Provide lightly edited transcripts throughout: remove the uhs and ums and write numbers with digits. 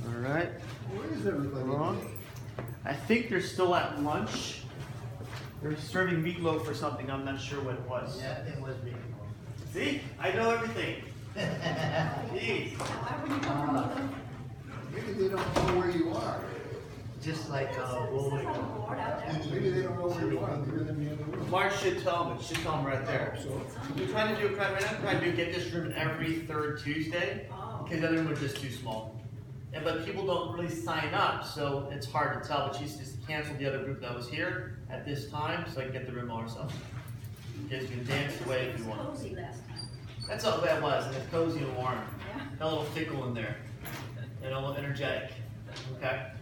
All right. Where is everybody? Wrong. I think they're still at lunch. They're serving meatloaf or something. I'm not sure what it was. Yeah, it was me. See? I know everything. Jeez. Maybe they don't know where you are. Just like bowling. Maybe they don't know where you are. They're in the other room. Mark should tell them. Should tell them right there. So, We're trying to do right now. We're trying to get this room every third Tuesday because the other room was just too small. But people don't really sign up, so it's hard to tell. But she's just canceled the other group that was here at this time, so I can get the room all ourselves. You guys can dance away if you want. Cozy last time. That's all that was, and it's cozy and warm. Yeah. Got a little tickle in there, and a little energetic. Okay.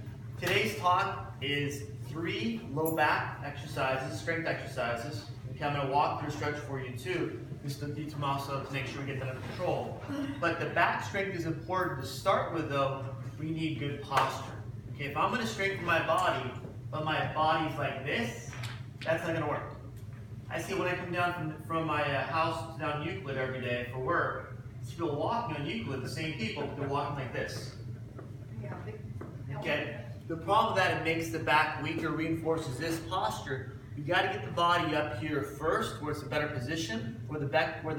Today's talk is 3 low back exercises, strength exercises. Okay, I'm going to walk through a stretch for you too, just to teach them also to make sure we get that under control. But the back strength is important to start with, though. We need good posture. Okay, if I'm going to strengthen my body, but my body's like this, that's not going to work. I see when I come down from my house down Euclid every day for work, people walking on Euclid, the same people, but they're walking like this. Okay. The problem with that, it makes the back weaker, reinforces this posture. You got to get the body up here first, where it's a better position, where the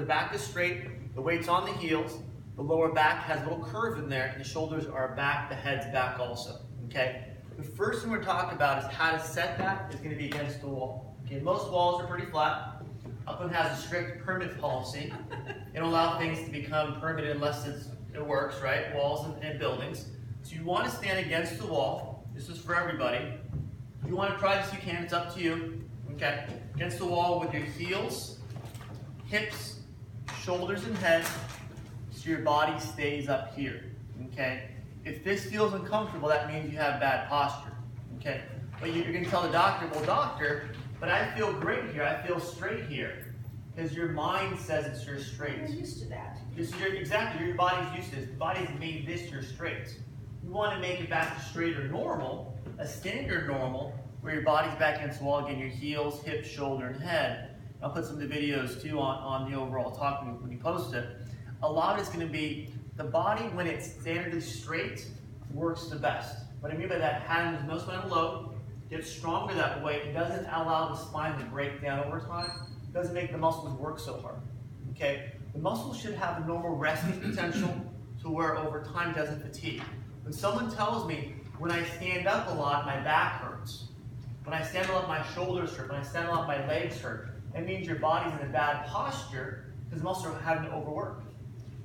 back is straight, the weight's on the heels, the lower back has a little curve in there, and the shoulders are back, the head's back also. Okay. The first thing we're talking about is how to set that is going to be against the wall. Okay. Most walls are pretty flat. Upland has a strict permit policy. They don't allow things to become permanent unless it works, right? Walls and buildings. So you want to stand against the wall. This is for everybody. If you want to try this, you can. It's up to you. Okay. Against the wall with your heels, hips, shoulders, and head, so your body stays up here. Okay. If this feels uncomfortable, that means you have bad posture. Okay. But you're going to tell the doctor, well, doctor, but I feel great here. I feel straight here. Because your mind says it's your straight. You're used to that. Exactly. Your body's used to this. The body's made this your straight. You want to make it back to straight or normal, a standard normal, where your body's back against the wall. Again, your heels, hips, shoulder, and head. I'll put some of the videos too on the overall talk when you post it. A lot of it's going to be the body, when it's standardly straight, works the best. What I mean by that, hand is most when low, gets stronger that way. It doesn't allow the spine to break down over time. It doesn't make the muscles work so hard. Okay? The muscles should have a normal resting potential to where over time it doesn't fatigue. When someone tells me, when I stand up a lot, my back hurts. When I stand up, my shoulders hurt. When I stand up, my legs hurt. That means your body's in a bad posture because muscles are having to overwork.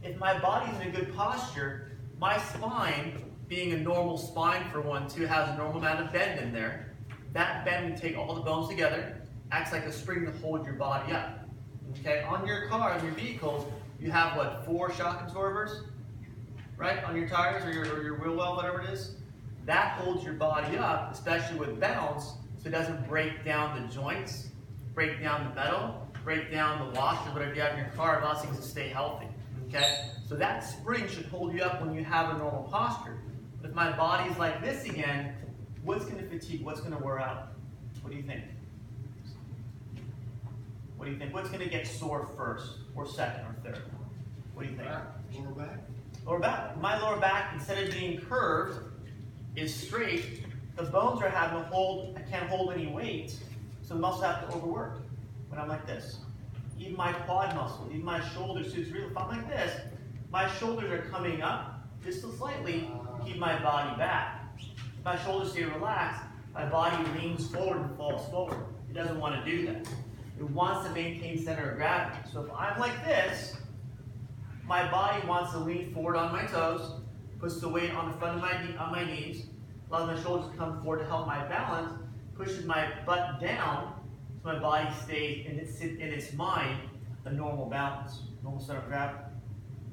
If my body's in a good posture, my spine, being a normal spine for 1, 2, has a normal amount of bend in there. That bend will take all the bones together, acts like a spring to hold your body up. Okay, on your car, on your vehicles, you have what, 4 shock absorbers? Right, on your tires or your wheel well, whatever it is. That holds your body up, especially with bounce, so it doesn't break down the joints, break down the metal, break down the washers, whatever you have in your car, it allows things to stay healthy. Okay? So that spring should hold you up when you have a normal posture. But if my body's like this again, what's going to fatigue? What's going to wear out? What do you think? What do you think? What's going to get sore first, or second, or third? What do you think? lower back. Lower back. My lower back, instead of being curved, is straight. The bones are having to hold, I can't hold any weight, so the muscles have to overwork when I'm like this. Even my quad muscle, even my shoulders, if I'm like this, my shoulders are coming up just slightly to keep my body back. If my shoulders stay relaxed, my body leans forward and falls forward. It doesn't want to do that. It wants to maintain center of gravity. So if I'm like this, my body wants to lean forward on my toes, puts the weight on the front of my knees, allows my shoulders to come forward to help my balance, pushes my butt down so my body stays in its mind a normal balance, normal center of gravity.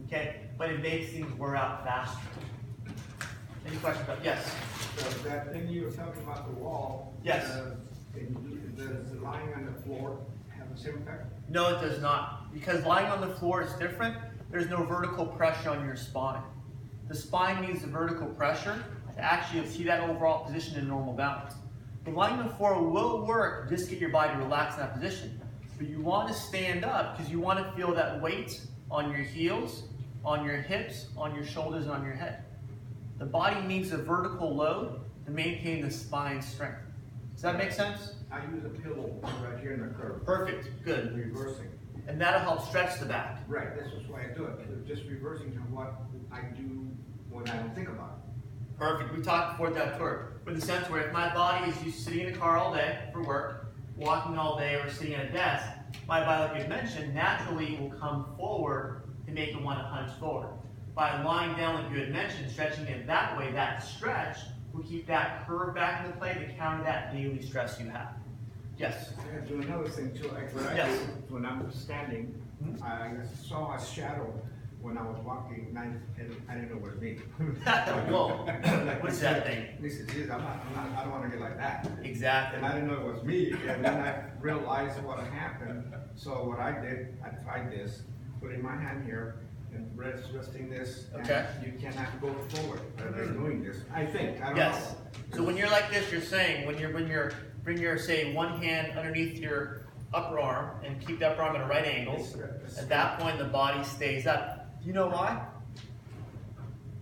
Okay? But it makes things wear out faster. Any questions about? Yes? That thing you were talking about the wall. Yes. Does lying on the floor have the same effect? No, it does not. Because lying on the floor is different. There's no vertical pressure on your spine. The spine needs the vertical pressure to actually see that overall position in normal balance. But lying on the floor will work just to get your body to relax in that position. But you want to stand up because you want to feel that weight on your heels, on your hips, on your shoulders, and on your head. The body needs a vertical load to maintain the spine strength. Does that make sense? I use a pillow right here in the curve. Perfect, good. Reversing. And that'll help stretch the back. Right, this is why I do it. Just reversing to what I do when I don't think about it. Perfect, we talked before that tour. With the sense where if my body is used to sitting in a car all day for work, walking all day, or sitting at a desk, my body, like you mentioned, naturally will come forward to make it want to hunch forward. By lying down, like you had mentioned, stretching it that way, that stretch will keep that curve back into play to counter that daily stress you have. Yes? I do another thing too, like what I Yes. do when I'm standing, I saw a shadow when I was walking, and I didn't know it was me. Whoa, what's that thing? He said, geez, I don't want to get like that. Exactly. And I didn't know it was me, and then I realized what had happened. So what I did, I tried this, putting my hand here and resting this. Okay. And you cannot go forward by doing this. I think. I don't Yes. know. So when you're like this, you're saying when you're bring your say one hand underneath your upper arm and keep the upper arm at a right angle. At that point, the body stays up. Do you know why?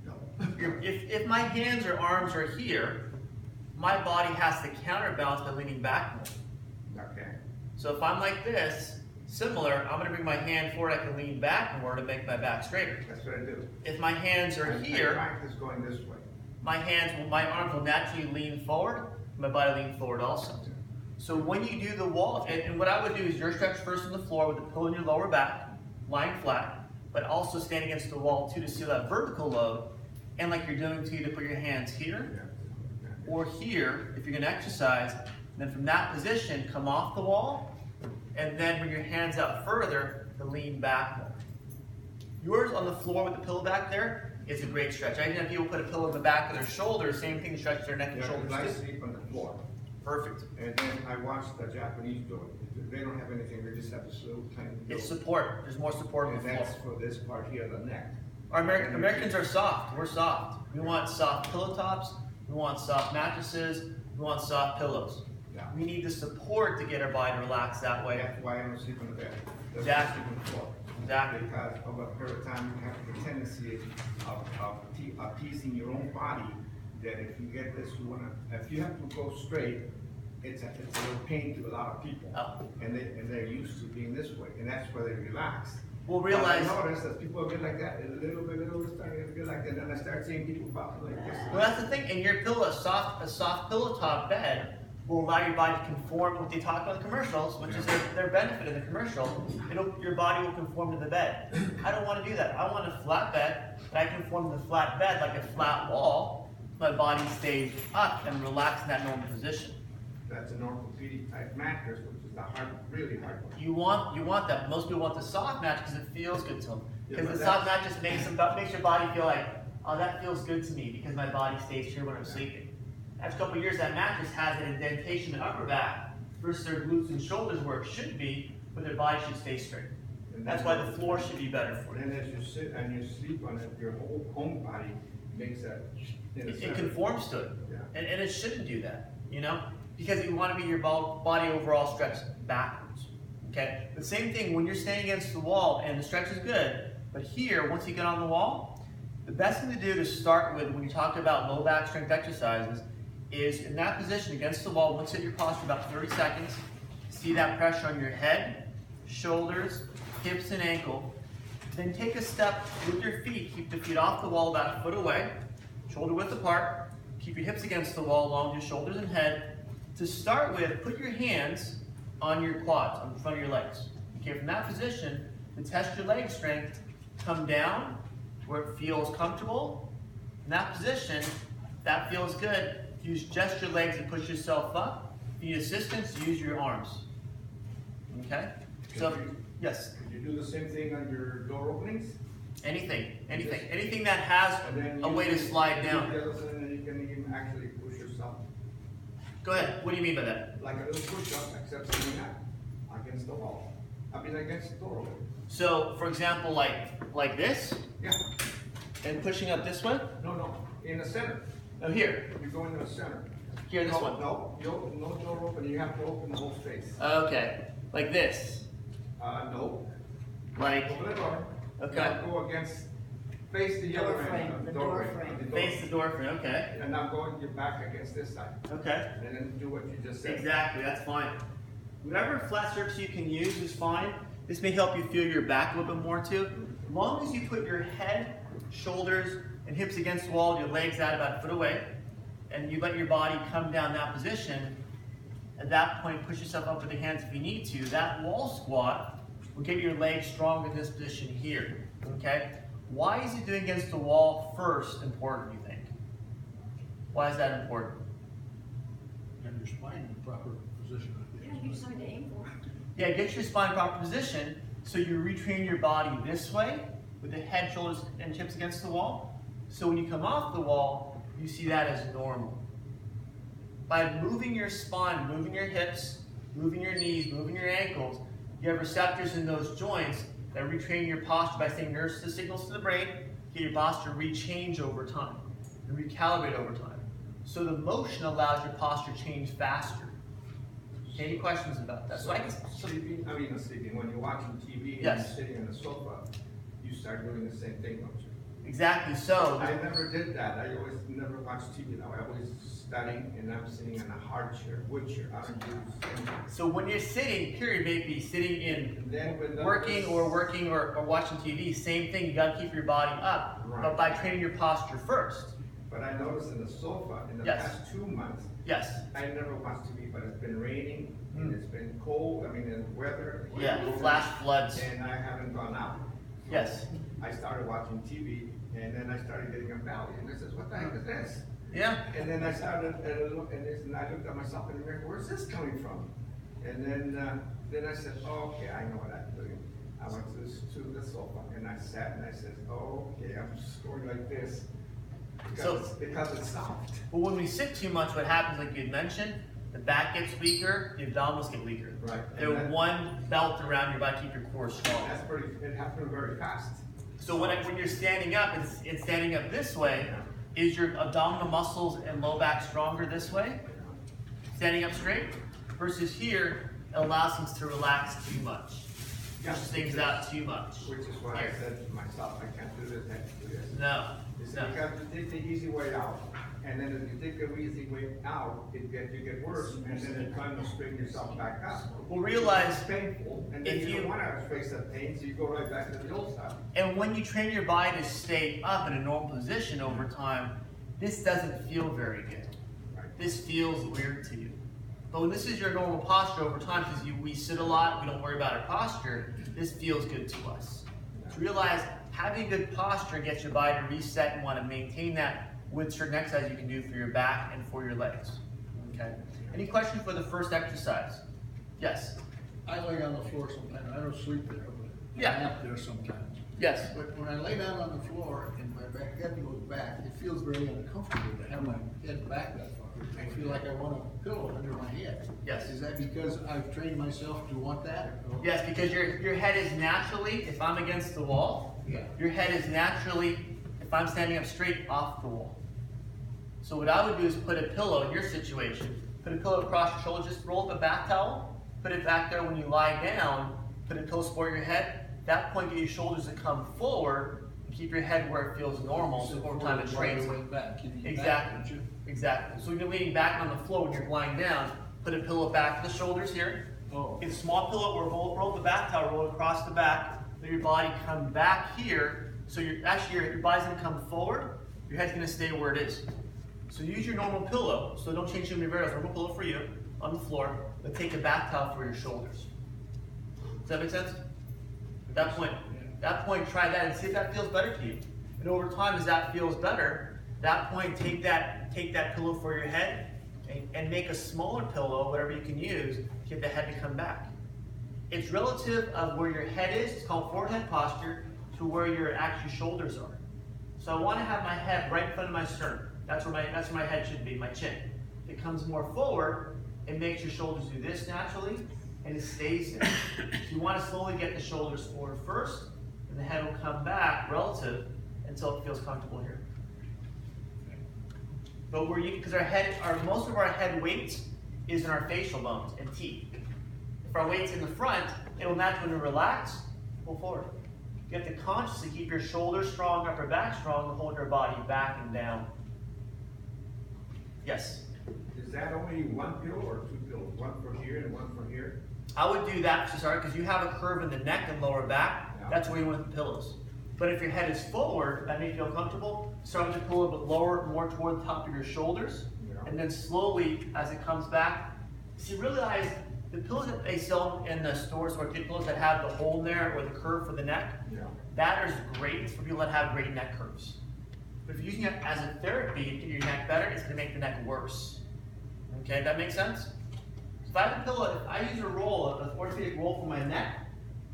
No. If my hands or arms are here, my body has to counterbalance by leaning back more. Okay. So if I'm like this, similar, I'm going to bring my hand forward. I can lean back more to make my back straighter. That's what I do. If my hands are I here, practice going this way. my arms will naturally lean forward. My body lean forward also. So when you do the wall, and what I would do is your stretch first on the floor with the pillow in your lower back, lying flat, but also stand against the wall too to seal that vertical load. And like you're doing too, to put your hands here or here if you're going to exercise. And then from that position, come off the wall, and then bring your hands out further to lean back more. Yours on the floor with the pillow back there is a great stretch. I know people put a pillow in the back of their shoulders, same thing to stretch their neck and Yeah, shoulders I too. sleep on the floor. Perfect. And then I watch the Japanese do it. They don't have anything, they just have this little tiny It's pillow. support. There's more support on And the floor. that's for this part here, the neck. Our Americans are soft. We're soft. We want soft pillow tops. We want soft mattresses. We want soft pillows. Yeah. We need the support to get our body to relax that way. That's why I don't sleep on the bed. That's why I Exactly. sleep on the floor. Exactly. Because over a period of time, you have the tendency of appeasing your own body, that if you get this, if you have to go straight, it's a little pain to a lot of people. Oh. And they're used to being this way, and that's where they relax. We'll realize. I notice that people get like that, a little bit, starting to get like that, then I start seeing people about like this. Well, that's the thing. And your pillow, a soft pillow top bed, will allow your body to conform to what they talk about in the commercials, which is their benefit in the commercial. Your body will conform to the bed. I don't want to do that. I want a flat bed, but I conform to the flat bed like a flat wall. My body stays up and relaxed in that normal position. That's an orthopedic type mattress, which is the hard, really hard one. You want that. Most people want the soft mattress because it feels good to them. Yeah, Because but the soft mattress makes your body feel like, oh, that feels good to me because my body stays here when I'm sleeping. After a couple of years, that mattress has an indentation in the upper back versus their glutes and shoulders where it should be, but their body should stay straight. That's why the floor should be better for you. And then as you sit and you sleep on it, your whole body makes that. It conforms to it. Yeah. And it shouldn't do that, you know? Because you want to be your body overall stretched backwards. Okay? The same thing when you're standing against the wall and the stretch is good, but here, once you get on the wall, the best thing to do to start with when you talk about low back strength exercises is in that position against the wall, once you hit your posture about 30 seconds, see that pressure on your head, shoulders, hips, and ankle. Then take a step with your feet. Keep the feet off the wall about a foot away, shoulder width apart. Keep your hips against the wall along your shoulders and head. To start with, put your hands on your quads, on the front of your legs. Okay, from that position, to test your leg strength, come down where it feels comfortable. In that position, if that feels good, use just your legs and push yourself up. If you need assistance, use your arms. Okay? So, yes? Could you do the same thing on your door openings? Anything that has a way to slide down. And then you can even actually push yourself. Go ahead. What do you mean by that? Like a little push-up, except sitting up against the wall. I mean, against the door opening. So, for example, like this, Yeah. and pushing up this way. No. In the center. Oh, here. You go into the center. Here, this one. No door open. You have to open the whole space. Okay. Like this. No. Like, Open the door. okay. Now go against, face the Door other frame, end. the door frame. The door. Face the door for you, okay. And now go your back against this side. Okay. And then do what you just said. Exactly, that's fine. Whatever flat surface you can use is fine. This may help you feel your back a little bit more too. As long as you put your head, shoulders, and hips against the wall, your legs out about a foot away, and you let your body come down that position, at that point push yourself up with the hands if you need to. That wall squat will get your legs strong in this position here, okay? Why is it doing against the wall first important, you think? Why is that important? And your spine in the proper position. Yeah, you just something to aim for. Yeah, get your spine in proper position so you retrain your body this way with the head, shoulders, and hips against the wall. So when you come off the wall, you see that as normal. By moving your spine, moving your hips, moving your knees, moving your ankles, you have receptors in those joints that retrain your posture by sending nerve signals to the brain, get your posture rechange over time and recalibrate over time. So the motion allows your posture to change faster. Any questions about that? Sleeping, when you're watching TV and Yes. you're sitting on the sofa, you start doing the same thing, don't you? Exactly. So I never did that. I always never watched TV now. I always studying and I'm sitting in a hard chair, wood chair. I don't use anything. So when you're sitting, period, maybe sitting in Then when working or watching TV, same thing. You got to keep your body up, Right. but by training your posture first. But I noticed in the sofa in the Yes. past 2 months, Yes. I never watched TV, but it's been raining and it's been cold. In weather. Yeah. Flash floods. And I haven't gone out. So Yes. I started watching TV and then I started getting a belly. And I says, what the heck is this? Yeah. And then I started look at this and I looked at myself in the mirror, where's this coming from? And then I said, oh, okay, I know what I'm doing. I went to the sofa and I sat and I said, oh, okay, I'm just going like this because it's soft. Well, when we sit too much, what happens, like you had mentioned, the back gets weaker, the abdominals get weaker. Right. They're one belt around your body to keep your core strong. It happened very fast. So when you're standing up, it's standing up this way. Is your abdominal muscles and low back stronger this way? Standing up straight? Versus here, it allows things to relax too much. Pushes things out too much. Which is why Here. I said to myself, I can't do this, I can't do this. No. It's No. because you take the easy way out, and then if you take the easy way out, you get worse, and then you're trying to straighten yourself back up. Well, realize It's painful, and then if you you- don't want to face that pain, so you go right back to the old stuff. And when you train your body to stay up in a normal position over time, this doesn't feel very good. Right. This feels weird to you. But when this is your normal posture over time, because we sit a lot, we don't worry about our posture, this feels good to us. So realize having good posture gets your body to reset and want to maintain that with certain exercises you can do for your back and for your legs. Okay. Any questions for the first exercise? Yes. I lay on the floor sometimes, I don't sleep there, but Yeah. I nap there sometimes. Yes. But when I lay down on the floor and my back head goes back, it feels very uncomfortable to have my head back that far. I feel like I want a pillow under my head. Yes. Is that because I've trained myself to want that? Or? Yes, because your head is naturally, if I'm against the wall, Yeah. your head is naturally, if I'm standing up straight, off the wall. So what I would do is put a pillow in your situation, put a pillow across your shoulder, just roll up a bath towel, put it back there when you lie down, put a pillow support your head. At that point, get your shoulders to come forward and keep your head where it feels normal, so over time it trains. Exactly. Exactly. So when you're leaning back on the floor when you're lying down, put a pillow back to the shoulders here. Oh. Get a small pillow or roll the bath towel, roll it across the back. Let your body come back here. So your body's gonna come forward. Your head's gonna stay where it is. So use your normal pillow. So don't change your variables. Normal pillow for you on the floor, but take a bath towel for your shoulders. Does that make sense? At that point, try that and see if that feels better to you. And over time, as that feels better, at that point, take that pillow for your head and make a smaller pillow, whatever you can use, to get the head to come back. It's relative of where your head is, it's called forward head posture, to where your actual shoulders are. So I want to have my head right in front of my sternum. That's where my head should be, my chin. If it comes more forward, it makes your shoulders do this naturally, and it stays there. So you want to slowly get the shoulders forward first, and the head will come back relative until it feels comfortable here. But because most of our head weight is in our facial bones and teeth. If our weight's in the front, it will naturally relax, pull forward. You have to consciously keep your shoulders strong, upper back strong, and hold your body back and down. Yes? Is that only one pillow or two pillows? One for here and one for here? I would do that to start because you have a curve in the neck and lower back. Yeah. That's where you want the pillows. But if your head is forward, that may feel comfortable. Start with the pillow a bit lower, more toward the top of your shoulders. Yeah. And then slowly, as it comes back, see, realize the pillows that they sell in the stores, or kid pillows that have the hole in there or the curve for the neck, Yeah. that is great for people that have great neck curves. But if you're using it as a therapy to get your neck better, it's going to make the neck worse. Okay, that makes sense? So if I have a pillow, if I use a roll, an orthopedic roll for my neck,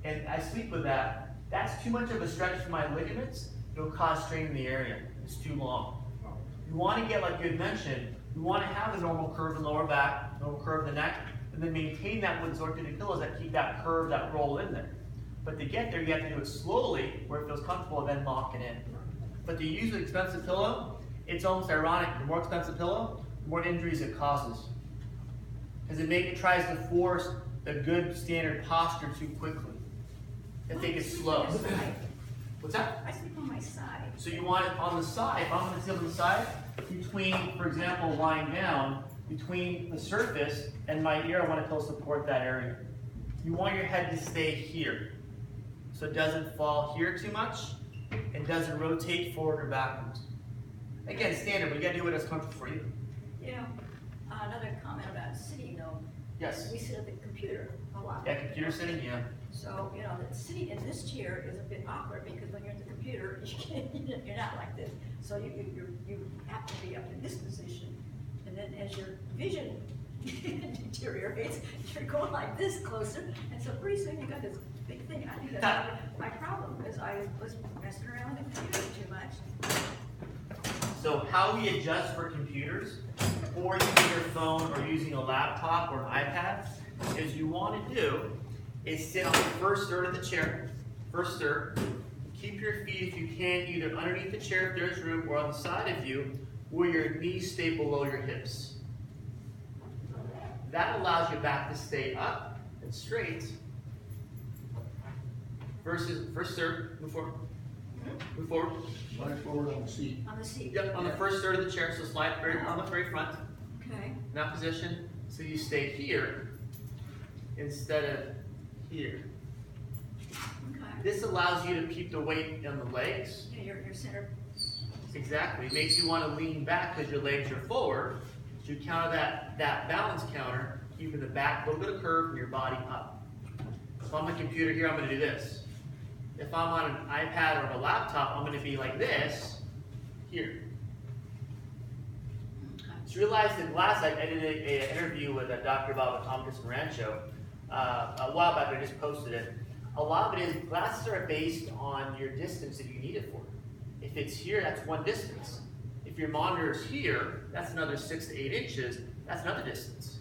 and I sleep with that, that's too much of a stretch for my ligaments. It'll cause strain in the area. It's too long. Oh. You want to get, like you had mentioned, you want to have the normal curve in the lower back, normal curve in the neck, and then maintain that with orthopedic pillows that keep that curve, that roll in there. But to get there, you have to do it slowly, where it feels comfortable, and then lock it in. But to use an expensive pillow, it's almost ironic. The more expensive pillow, the more injuries it causes. Because it tries to force the good standard posture too quickly. If they get slow. What's that? I sleep on my side. So you want it on the side. If I'm going to sit on the side, between, for example, lying down, between the surface and my ear, I want to help support that area. You want your head to stay here. So it doesn't fall here too much. It doesn't rotate forward or backwards. Again, standard, but you gotta do what is comfortable for you. You know, another comment about sitting though. Yes. We sit at the computer a lot. Yeah, computer sitting, yeah. So, you know, that sitting in this chair is a bit awkward because when you're at the computer, you're not like this. So you have to be up in this position. And then as your vision deteriorates, you're going like this closer. And so pretty soon you got this big thing. I think that's my problem because I was messing around with the computer too much. So how we adjust for computers, or using your phone or using a laptop or an iPad, is you want to do is sit on the first third of the chair, first third. Keep your feet, if you can, either underneath the chair if there's room, or on the side of you, where your knees stay below your hips. That allows your back to stay up and straight. Versus first third, move forward. Move forward. Slide forward on the seat. On the seat. Yep, on the first third of the chair, so slide on the very front. Okay. In that position, so you stay here instead of here. Okay. This allows you to keep the weight on the legs. Yeah, your center. Exactly. It makes you want to lean back because your legs are forward. So you counter that balance counter, keeping the back, a little bit of curve, and your body up. If I'm on a computer here, I'm going to do this. If I'm on an iPad or a laptop, I'm going to be like this, here. So realize that last night I did an interview with Dr. Bob Thomas Rancho a while back. I just posted it. A lot of it is glasses are based on your distance that you need it for. If it's here, that's one distance. If your monitor is here, that's another 6 to 8 inches. That's another distance.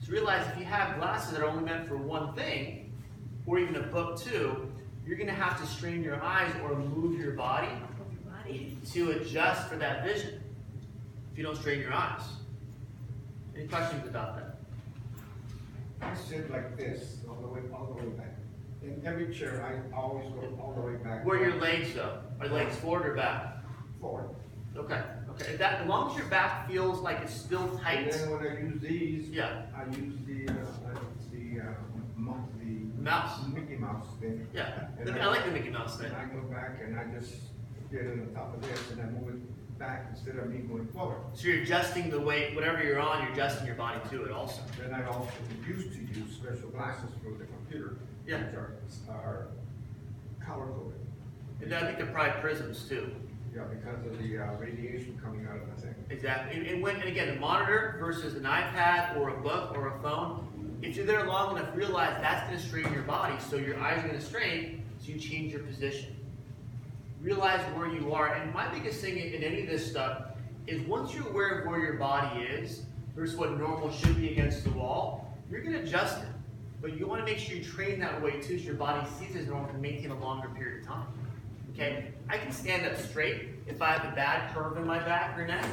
So realize if you have glasses that are only meant for one thing, or even a book too, you're going to have to strain your eyes or move your body to adjust for that vision if you don't strain your eyes. Any questions about that? I sit like this, all the way back. In every chair, I always go all the way back. Where are your legs though? Are your legs forward or back? Forward. Okay. Okay. As long as your back feels like it's still And tight. then when I use these, Yeah. I use the Mouse. Mickey Mouse thing. Yeah. And I like the Mickey Mouse thing. And I go back and I just get on the top of this and I move it back instead of me going forward. So you're adjusting the weight, whatever you're on, you're adjusting your body to it also. Then I also used to use special glasses for the computer. Yeah. Which are color coded. And I think they're probably prisms too. Yeah, because of the radiation coming out of the thing. Exactly. And again, a monitor versus an iPad or a book or a phone, if you're there long enough, realize that's going to strain your body. So your eyes are going to strain, so you change your position. Realize where you are. And my biggest thing in any of this stuff is once you're aware of where your body is versus what normal should be against the wall, you're going to adjust it. But you want to make sure you train that way too, so your body sees it as normal and maintain a longer period of time. Okay? I can stand up straight if I have a bad curve in my back or neck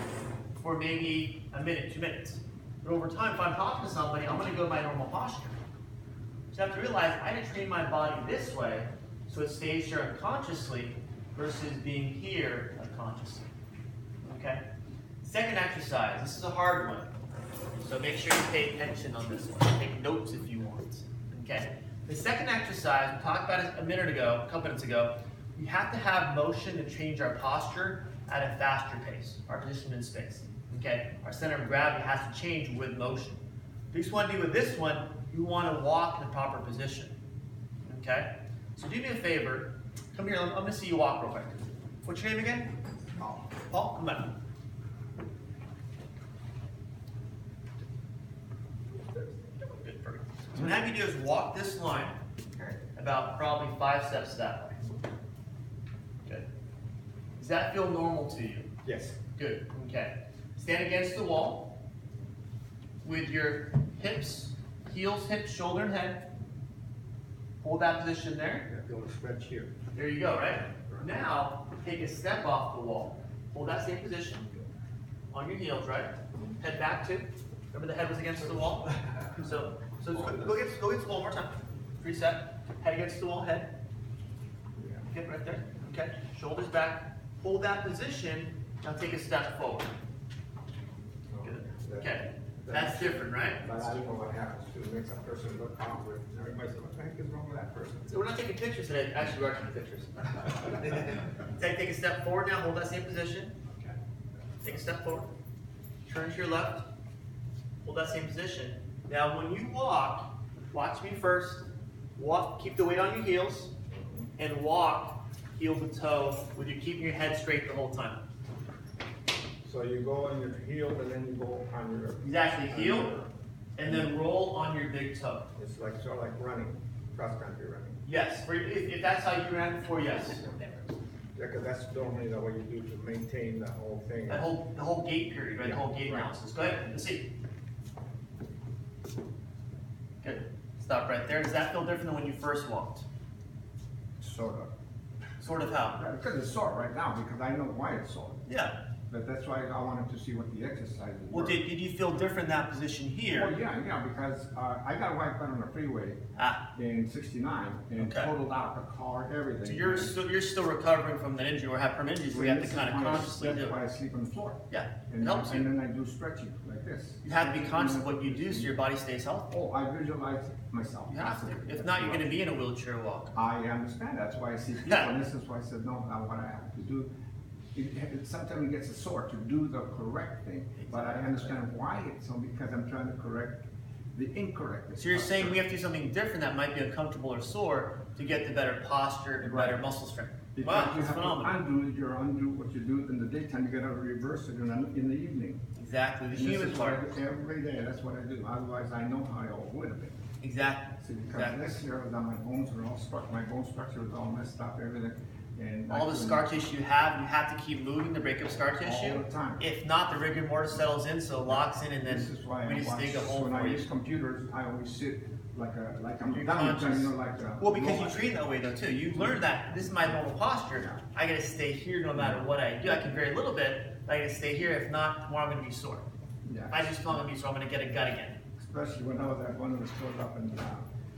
for maybe a minute, 2 minutes. But over time, if I'm talking to somebody, I'm going to go to my normal posture. So I have to realize I had to train my body this way so it stays here unconsciously versus being here unconsciously. Okay? Second exercise, this is a hard one. So make sure you pay attention on this one. Take notes if you want. Okay? The second exercise, we talked about it a minute ago, a couple minutes ago. We have to have motion to change our posture at a faster pace, our position in space. Okay? Our center of gravity has to change with motion. What you want to do with this one, you want to walk in the proper position. Okay? So do me a favor. Come here, I'm going to see you walk real quick. What's your name again? Paul. Paul, come on. Good, perfect. So what I have you do is walk this line about probably 5 steps that way. Good. Does that feel normal to you? Yes. Good, okay. Stand against the wall with your hips, heels, hips, shoulder, and head. Hold that position there. Go to stretch here. There you go, right? Now, take a step off the wall. Hold that same position. On your heels, right? Head back too. Remember the head was against the wall? So go against the wall one more time. Reset. Head against the wall, head. Okay, right there. Okay. Shoulders back. Hold that position. Now take a step forward. Good. Okay. That's different, right? But I don't know what happens to it. Makes a person look awkward. Everybody says, what the heck is wrong with that person? So we're not taking pictures today. Actually, we are taking pictures. Take a step forward now. Hold that same position. Okay. Take a step forward. Turn to your left. Hold that same position. Now, when you walk, watch me first. Walk. Keep the weight on your heels, and walk heel to toe with you keeping your head straight the whole time. So you go on your heel and then you go on your... Exactly. Heel, and then roll on your big toe. It's like sort of like running, cross-country running. Yes. If that's how you ran before, yes. Yeah, because that's normally the way you do to maintain the whole thing. The whole gait period, right? The whole gait Right. analysis. Go ahead. Let's see. Good. Stop right there. Does that feel different than when you first walked? Sort of. Sort of how? Yeah, because it's sore right now, because I know why it's sore. Yeah. But that's why I wanted to see what the exercises were. Well, did you feel different in that position here? Well, yeah, because I got wiped out on the freeway Ah. in '69 and Okay. totaled out the car, everything. So you're still recovering from that injury or have permanent injuries where you have to kind of consciously do That's it. why I sleep on the floor. Yeah. It And helps and you. then I do stretching like this. You have to be conscious of what you do so your body stays healthy. Oh, I visualize myself. You have to. If not, you're going to be in a wheelchair walk. I understand, that's why I see people, and this is why I said, no, now what I have to do, sometimes it gets sore to do the correct thing, but I understand why it's so, because I'm trying to correct the incorrect. So you're saying we have to do something different that might be uncomfortable or sore to get the better posture and better muscle strength. Because Wow, you that's have phenomenal. to undo what you do in the daytime, you gotta reverse it in the evening. Exactly, the And this human is what I part. do every day, that's what I do, otherwise I know how I avoid it. Exactly. See, because Exactly. this year, my bones are all stuck, my bone structure is all messed up, everything, and. I All the couldn't- scar tissue you have to keep moving to break up scar tissue. All the time. If not, the rigor mortis settles in, so it locks in, and then This is why we I just watch, dig a hole when for I you. use computers, I always sit like I'm You're down, conscious. you know, like a. Well, because you robot. train that way though too. You learn that this is my normal posture. I gotta stay here no matter what I do. I can vary a little bit, but I gotta stay here. If not, tomorrow I'm gonna be sore. Yeah. If I just feel I'm gonna be sore, I'm gonna get a gut again. Especially when I was at one of the stores up in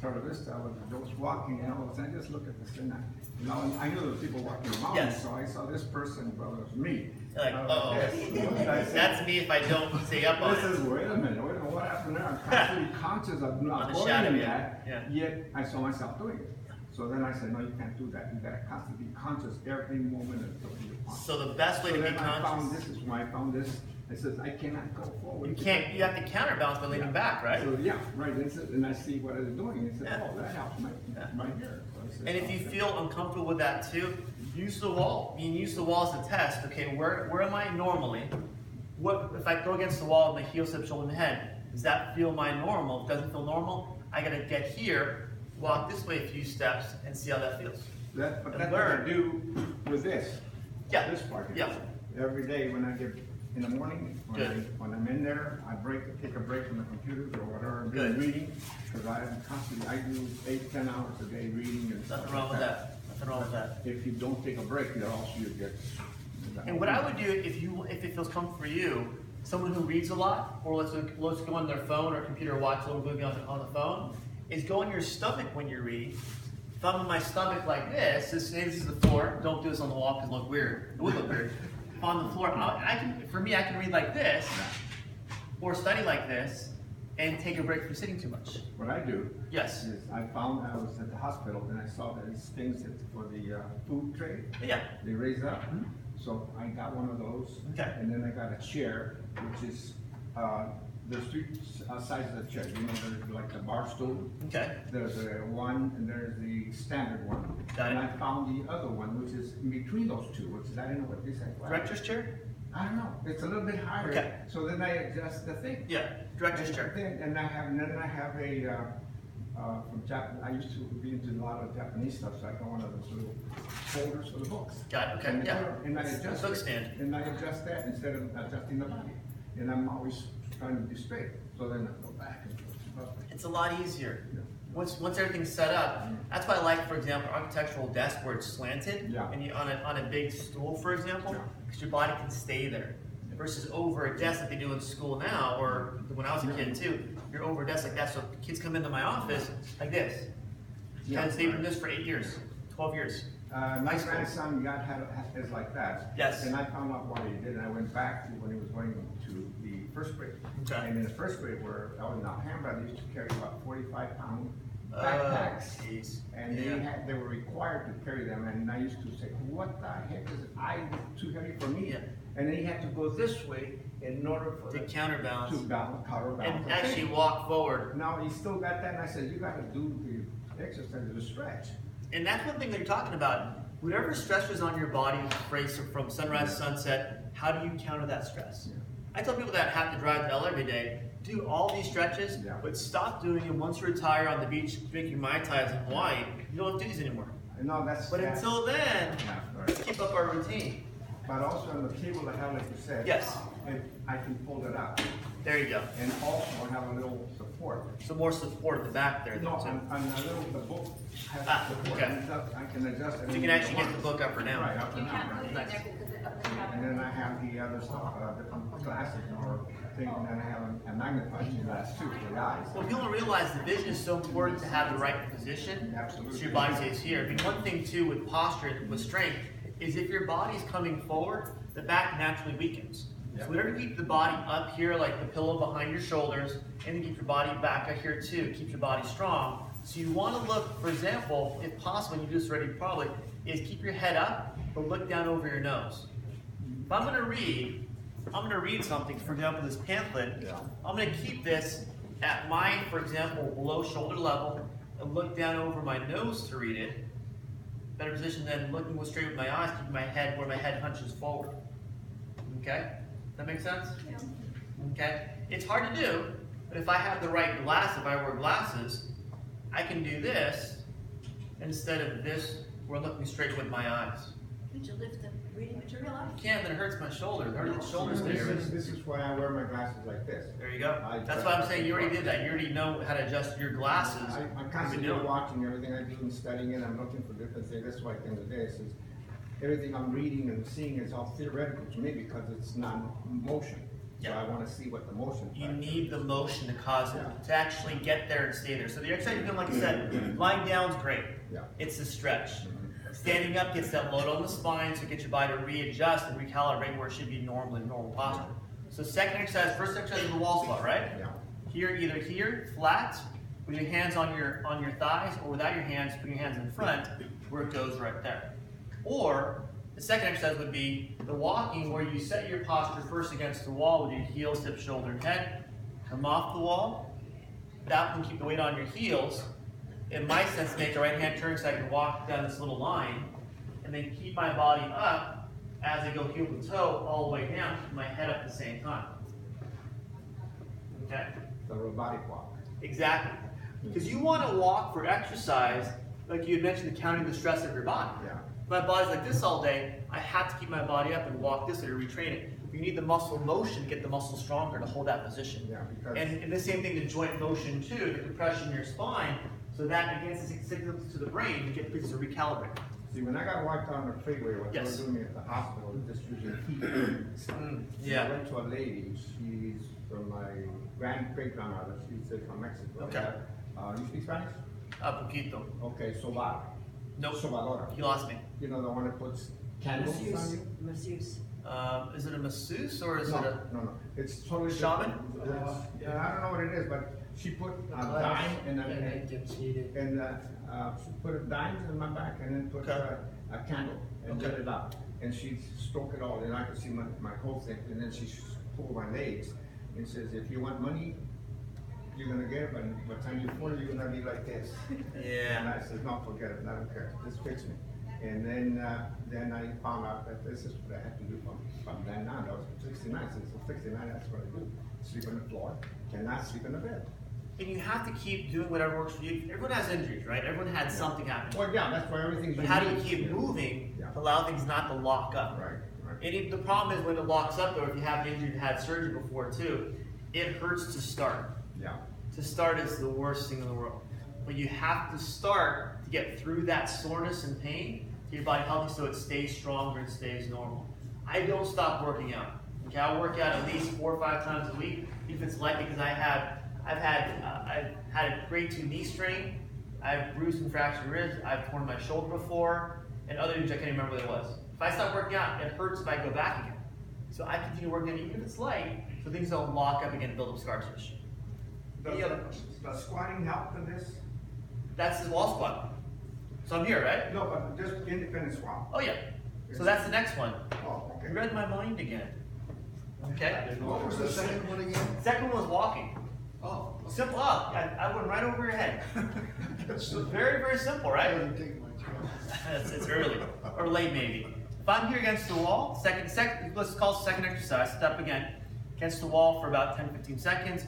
Torre Vista, I was walking and all of a sudden, I just look at this thing, I knew there were people walking around, Yes. so I saw this person, well, it was me. You're like, I was uh-oh. yes. What did I say? That's me if I don't stay up on This it. is, wait a minute, what happened there? I'm constantly conscious of On not the shadow, avoiding yeah, that, yeah. yet I saw myself doing it. So then I said, no, you can't do that, you gotta constantly be conscious every moment of you want. So the best way So to be then I found, conscious, this is when I found this, it says, I cannot go forward. you have to counterbalance by leaning back, right? So, yeah, right, and I see what it's doing, and said, Yeah. oh, that helps right here. So I said, And if you okay. feel uncomfortable with that too, use the wall. I mean, use the wall as a test. Okay, where am I normally? What if I go against the wall with my heel, hip, shoulder, and head? Does that feel my normal? If it doesn't feel normal, I gotta get here, walk this way a few steps, and see how that feels. But and that's what I learn. do with this. Yeah. This part. Yeah. Every day when I get, in the morning, Good. when I'm in there, I take a break from the computers or whatever, I'm doing Good. reading, because I'm constantly, I do 8-10 hours a day reading and stuff Nothing wrong with like that. Nothing wrong with that. If you don't take a break, you also you get. And what I would do if it feels comfortable for you, someone who reads a lot, or let's go on their phone or computer, watch a little movie on the phone, is go on your stomach when you're reading, if I'm on my stomach like this is the floor. Don't do this on the wall because it look weird. It would look weird. If on the floor, I can read like this, or study like this, and take a break from sitting too much. What I do Yes. is I was at the hospital and I saw that these things for the food tray, Yeah. they raise up. So I got one of those. Okay. And then I got a chair, which is, there's three sizes of chair. You know, there's like the bar stool. Okay. There's a one, and there's the standard one. Got it. And I found the other one, which is in between those two, which is, I don't know what this is. Director's chair? I don't know, it's a little bit higher. Okay. So then I adjust the thing. Yeah. Director's chair. And then I have a, from Japan, I used to be into a lot of Japanese stuff, so I got one of those little holders for the books. Got it. Okay. And Yeah. And I adjust Book it. stand. And I adjust that instead of adjusting the body. And I'm always trying to be straight, so then I go back and forth. It's a lot easier. Yeah. Once everything's set up, that's why I like, for example, architectural desk where it's slanted, Yeah. and you on a big stool, for example, Yeah. because your body can stay there. Versus over a desk like they do in school now, or when I was a kid too, you're over a desk like that. So kids come into my office like this. Yeah. And they've been this for 8 years, 12 years. My grandson is like that. Yes. And I found out why he did, and I went back to when he was going to the first grade. Okay. And in the first grade, where I was in Alhambra, they used to carry about 45-pound backpacks. Jeez. And Yeah. they were required to carry them, and I used to say, what the heck is it? Too heavy for me. Yeah. And then he had to go this way in order for To the- counterbalance. to counterbalance. And actually walk forward. Now, he still got that, and I said, you gotta do the exercise, the stretch. And that's one thing that you're talking about. Whatever stress is on your body, from sunrise to sunset, how do you counter that stress? Yeah. I tell people that have to drive to L every day, do all these stretches, Yeah. but stop doing them once you retire on the beach drinking Mai Tais in Hawaii. You don't have to do these anymore. No, that's. But until then, Yeah, right. let's keep up our routine. But also on the table I have, like you said. Yes. I can fold it up. There you go. And also I have a little support. Some more support at the back there. No, though, too. on a little, the book has Ah, support. okay. I can adjust it. So you can actually get the book up or down. Right, up You and can't down, put it in right. there because it up the top. And then I have the other stuff, different glasses or thing, and then I have a magnifying glass too for the eyes. Well, people don't realize the vision is so important to have the right position. Absolutely. So your body stays here. I mean, one thing too with posture, with strength, is if your body's coming forward, the back naturally weakens. Yeah. So whatever keeps the body up here, like the pillow behind your shoulders, and then keep your body back up here too, keeps your body strong. So you want to look, for example, if possible, and you do this already probably, is keep your head up, but look down over your nose. If I'm going to read something, for example, this pamphlet, Yeah. I'm going to keep this at my, for example, below shoulder level, and look down over my nose to read it. Better position than looking straight with my eyes, keeping my head where my head hunches forward. Okay? That make sense? Yeah. Okay? It's hard to do, but if I have the right glass, if I wear glasses, I can do this instead of this, where I'm looking straight with my eyes. Did you lift the reading material up? I can't, then it hurts my shoulder. It hurts the shoulders there. This is why I wear my glasses like this. There you go. I- That's why I'm saying you already did that. You already know how to adjust your glasses. I'm You've been constantly doing it. watching everything I do and studying it. I'm looking for different things. That's why at the end of the day, is everything I'm reading and seeing is all theoretical to me because it's not motion. So Yeah. I want to see what the motion. You factor need is. the motion to cause it, Yeah. to actually get there and stay there. So the exercise you're doing, like I said, lying down is great. Yeah. It's a stretch. Mhm. Standing up gets that load on the spine, so it gets your body to readjust and recalibrate where it should be normal in normal posture. So second exercise, first exercise is the wall squat, right? Yeah. Here, either here, flat, with your hands on your thighs, or without your hands, put your hands in front, where it goes right there. Or the second exercise would be the walking, where you set your posture first against the wall with your heels, hips, shoulder, and head. Come off the wall. That can keep the weight on your heels. In my sense, make a right hand turn so I can walk down this little line, and then keep my body up as I go heel to toe all the way down, keep my head up at the same time. Okay? The robotic walk. Exactly. Because you want to walk for exercise, like you had mentioned, counting the stress of your body. Yeah. My body's like this all day, I have to keep my body up and walk this way to retrain it. You need the muscle motion to get the muscle stronger to hold that position. Yeah, because. And the same thing, the joint motion too, the compression in your spine, so that against the signals to the brain to get things to recalibrate. See, when I got wiped on the freeway, what they were Yes. doing at the hospital, just using heat. I Yeah. went to a lady, she's from my great grandmother, she's from Mexico. Okay. You speak Spanish? A poquito. Okay, sobar. Nope. Sobadora. You lost me. You know the one that puts candles on Masseuse, you? masseuse. Is it a masseuse or is No, it a no. It's totally shaman? different. Yeah, I don't know what it is, but she put a Class, dime and then gets heated. she put a dime in my back and then put Okay. a candle and Okay. lit it up. And she stroked it all, and I could see my whole thing. And then she pulled my legs and says, if you want money, you're gonna get it, but by the time you're 40, you're gonna be like this. And Yeah. I said, no, forget it, I don't care, just fix me. And then I found out that this is what I had to do from then on. I was 69, so 69, that's what I do. Sleep on the floor, cannot sleep in the bed. And you have to keep doing whatever works for you. Everyone has injuries, right? Everyone had something happen. Well, yeah, that's why everything's But how do you unique. keep moving Yeah. to allow things not to lock up? Right, right. And the problem is when it locks up, though, if you have an injury and had surgery before too, it hurts to start. Yeah, To start is the worst thing in the world. But you have to start to get through that soreness and pain to your body healthy so it stays stronger and stays normal. I don't stop working out. Okay, I work out at least 4 or 5 times a week if it's light because I've had a grade 2 knee strain, I've bruised and fractured ribs, I've torn my shoulder before, and other injuries I can't even remember what it was. If I stop working out, it hurts if I go back again. So I continue working out even if it's light, so things don't lock up again and build up scar tissue. Any other questions? Does squatting help in this? That's the wall squat. So I'm here, right? No, but just independent squat. Oh yeah. So that's the next one. Oh, You okay. read my mind again. Okay. What was the second one again? Second one was walking. Oh. Simple. Oh, I went right over your head. So very, very simple, right? Doesn't take much. It's early or late maybe. If I'm here against the wall, let's call it second exercise. Step again against the wall for about 10-15 seconds.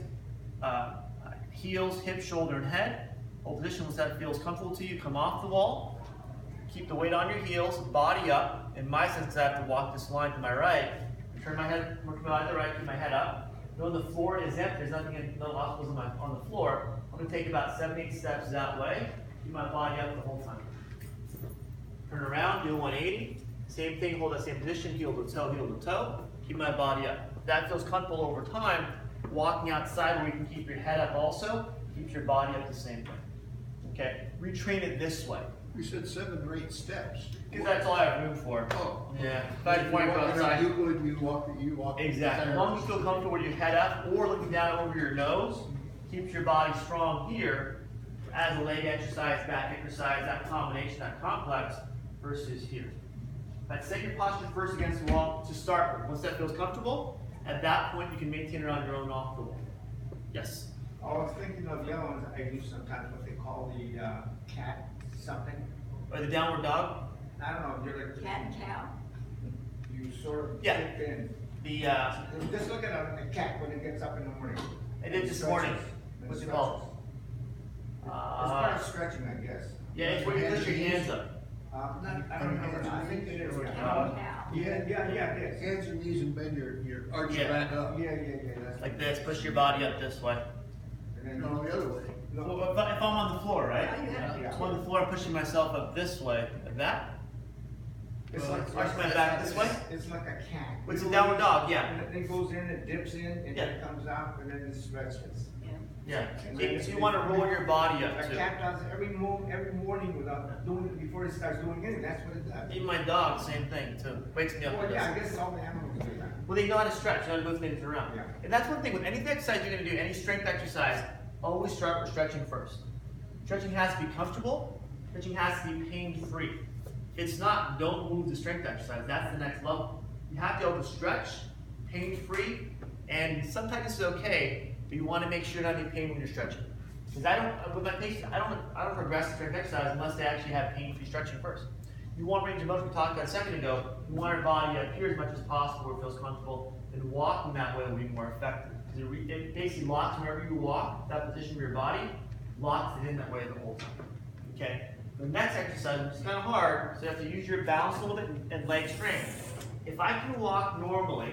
Heels, hip, shoulder, and head. Hold position once that feels comfortable to you. Come off the wall. Keep the weight on your heels, body up. In my sense, I have to walk this line to my right. Turn my head, work my eye to the right, keep my head up. Know the floor is empty. There's nothing, no obstacles on the floor. I'm going to take about 7-8 steps that way. Keep my body up the whole time. Turn around, do a 180. Same thing, hold that same position, heel to toe, heel to toe. Keep my body up. If that feels comfortable over time, walking outside where you can keep your head up also, keeps your body up the same way. Okay, retrain it this way. You said 7 or 8 steps. Because that's all I have room for. Oh. Yeah, if I want to go outside. You walk. Exactly, as long as you feel comfortable with your head up or looking down over your nose, keeps your body strong here as a leg exercise, back exercise, that combination, that complex, versus here. But set your posture first against the wall to start with. Once that feels comfortable, at that point you can maintain it on your own off the wall. Yes? I was thinking of the other ones I use sometimes, what they call the cat something. Or the downward dog? I don't know, you're like. Cat and cow. You sort of Yeah. dip in. The, Just look at a cat when it gets up in the morning. I did this morning. And What's it stretches. called? It's part of stretching, I guess. Yeah, it's where you push your hands up. I don't remember, I think it is. Cat and Yeah, cow. yeah, it is. Hands and knees and bend your arch Yeah. back up. Yeah, that's. Like this, push your body up this way. And then, No, the other way. Well, if I'm on the floor, right? Yeah, you have to. Yeah. I'm on the floor, pushing myself up this way, like that. It's Well, like. arch my back this way? It's like a cat. It's a downward dog, yeah. And then it goes in, it dips in, and then it comes out, and then it stretches. Yeah. So you want to roll your body up A too. cat does every morning without doing it before it starts doing anything, that's what it does. Even my dog, same thing too. Wakes me up. Well, with yeah, I this. guess all the animals do that. Well, they know how to stretch, know how to move things around. Yeah. And that's one thing with any exercise you're going to do, any strength exercise, always start with stretching first. Stretching has to be comfortable. Stretching has to be pain-free. If it's not, don't move the strength exercise. That's the next level. You have to be able to stretch, pain-free, and sometimes this is okay, but you want to make sure you're not in pain when you're stretching. Because with my patients, I don't progress the strength exercise unless they actually have pain-free stretching first. You want range of motion, we talked about a second ago. You want your body up here as much as possible where it feels comfortable, and walking that way will be more effective. Because it basically locks whenever you walk, that position of your body, locks it in that way the whole time. Okay? The next exercise, which is kind of hard, so you have to use your balance a little bit and leg strength. If I can walk normally,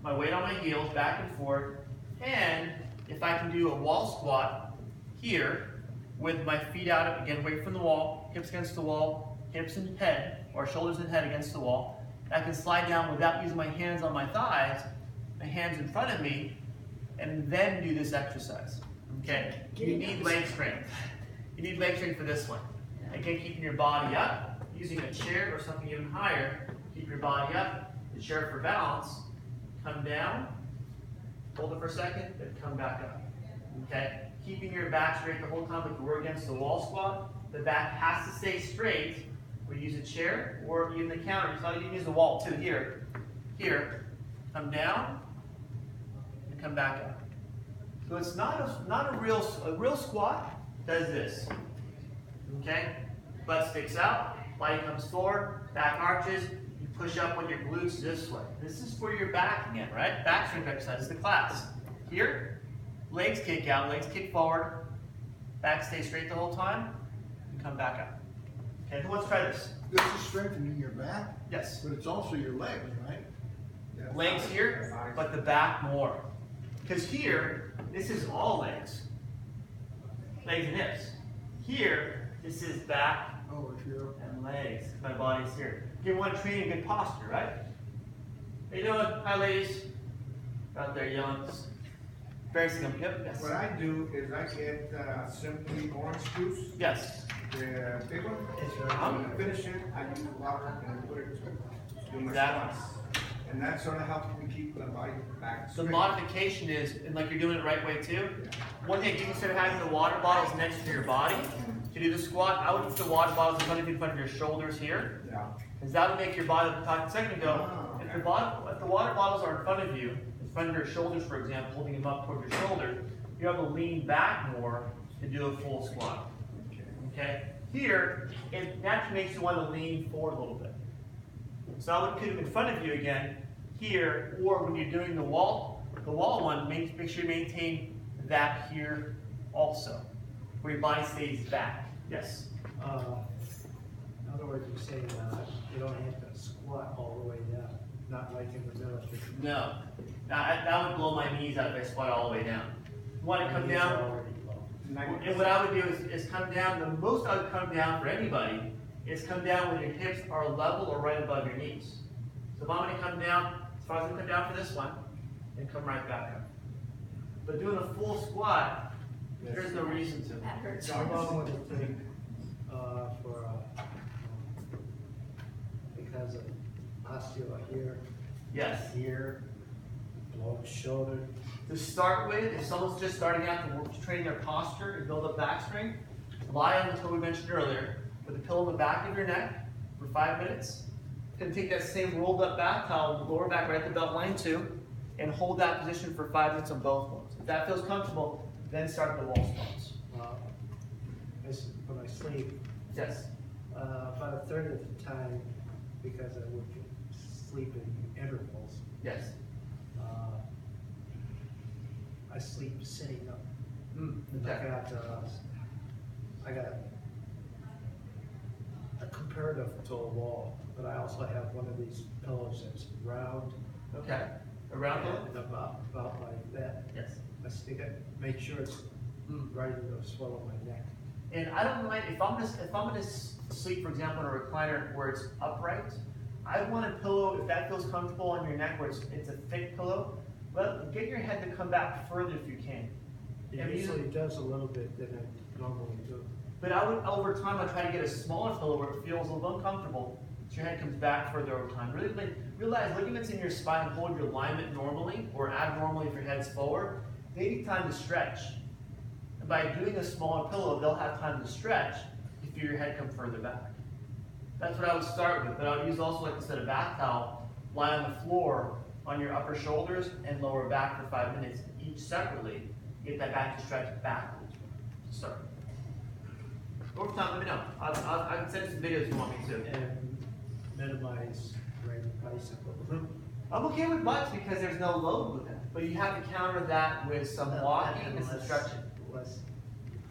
my weight on my heels, back and forth, and if I can do a wall squat here with my feet out, again, weight from the wall, hips against the wall, hips and head, or shoulders and head against the wall, I can slide down without using my hands on my thighs, my hands in front of me, and then do this exercise. Okay? You need leg strength. You need leg strength for this one. Again, keeping your body up, using a chair or something even higher. Keep your body up, the chair for balance. Come down, hold it for a second, then come back up. Okay? Keeping your back straight the whole time like we're against the wall squat. The back has to stay straight. We use a chair or even the counter. So you can use the wall too. Here, come down, and come back up. So it's not a real squat. Does this? Okay? Butt sticks out, body comes forward, back arches. You push up on your glutes this way. This is for your back again, right? Back strength exercise is the class. Here, legs kick out, legs kick forward, back stay straight the whole time, and come back up. Okay, who wants to try this? This is strengthening your back, Yes. but it's also your legs, right? Legs here, but the back more. Because here, this is all legs. Legs and hips. Here, this is back Oh, it's your. and legs. My body's here. You want to train in good posture, right? How you doing? Hi, ladies. Out there yelling. Embarrassing them. Yep. Yes. What I do is I get simply orange juice, Yes. the big one. When I finish it, I use water and I put it to do my Exactly. squats. And that sort of helps me keep the body back The straight. modification is, and like you're doing it the right way too. One thing, you consider having the water bottles next to your body to do the squat. I would put the water bottles in front of your shoulders here, Yeah. because that would make your body. We talked a second ago. Oh, If okay. the water bottles are in front of you, in front of your shoulders, for example, holding them up toward your shoulder, you have to lean back more to do a full squat. Okay. Okay. Here, it naturally makes you want to lean forward a little bit. So I would put them in front of you again, here, or when you're doing the wall one, make sure you maintain that here also, where your body stays back. Yes. In other words, you're saying you don't have to squat all the way down, not like in the military. No. That would blow my knees out if I squat all the way down. You want to come Knees down, are already low. and what I would do is come down, the most I would come down for anybody is come down when your hips are level or right above your knees. So if I'm going to come down, as far as I come down for this one, and come right back up. But doing a full squat, there's no reason to. That hurts. How long would it take for, because of osteo here, Yes. here, below the shoulder? To start with, if someone's just starting out to train their posture and build up back strength, lie on the pillow we mentioned earlier, with a pillow in the back of your neck for 5 minutes. Then take that same rolled up back towel, lower back right at the belt line too, and hold that position for 5 minutes on both ones. If that feels comfortable, then start the wall squats. When I sleep, Yes. about a third of the time, because I would sleep in intervals, Yes. I sleep sitting up. Okay. I got a comparative to a wall, but I also have one of these pillows that's round. Okay. Around it? And about like that. Yes. I stick it, make sure it's right in the swell of my neck. And I don't mind if I'm gonna sleep, for example, in a recliner where it's upright. I want a pillow, if that feels comfortable on your neck, where it's a thick pillow. But get your head to come back further if you can. It usually does a little bit than I normally do. But I would, over time, I try to get a smaller pillow where it feels a little uncomfortable, so your head comes back further over time. Really, realize ligaments in your spine hold your alignment normally or abnormally if your head's forward. They need time to stretch. And by doing a smaller pillow, they'll have time to stretch if your head comes further back. That's what I would start with, but I would use also, like instead of bath towel, lie on the floor on your upper shoulders and lower back for 5 minutes, each separately. Get that back to stretch backwards. Start. Over time, let me know. I can send you some videos if you want me to. And minimize riding bicycle. I'm okay with butts because there's no load with it. But you have to counter that with some walking and some stretching. Less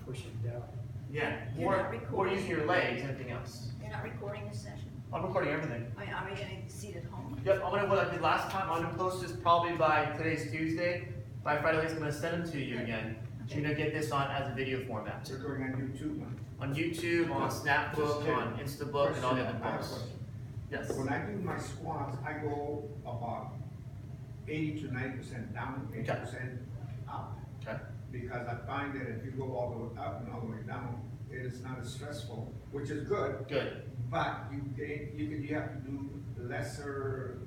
pushing down. Yeah, You're not or recording. using your legs, anything else. You're not recording this session? I'm recording everything. I mean, are we gonna see it at home? Yep, I'm gonna, what I did last time, I'm gonna post this probably by today's Tuesday. By Friday, at least, I'm gonna send them to you again. So you're gonna get this on as a video format. We're going on YouTube now. On YouTube, on Snapbook, on Instabook, and all the other I have a posts. question. Yes. When I do my squats, I go about 80 to 90% down, 80% up. Okay. Because I find that if you go all the way up and all the way down, it is not as stressful, which is good. Good. But you have to do lesser,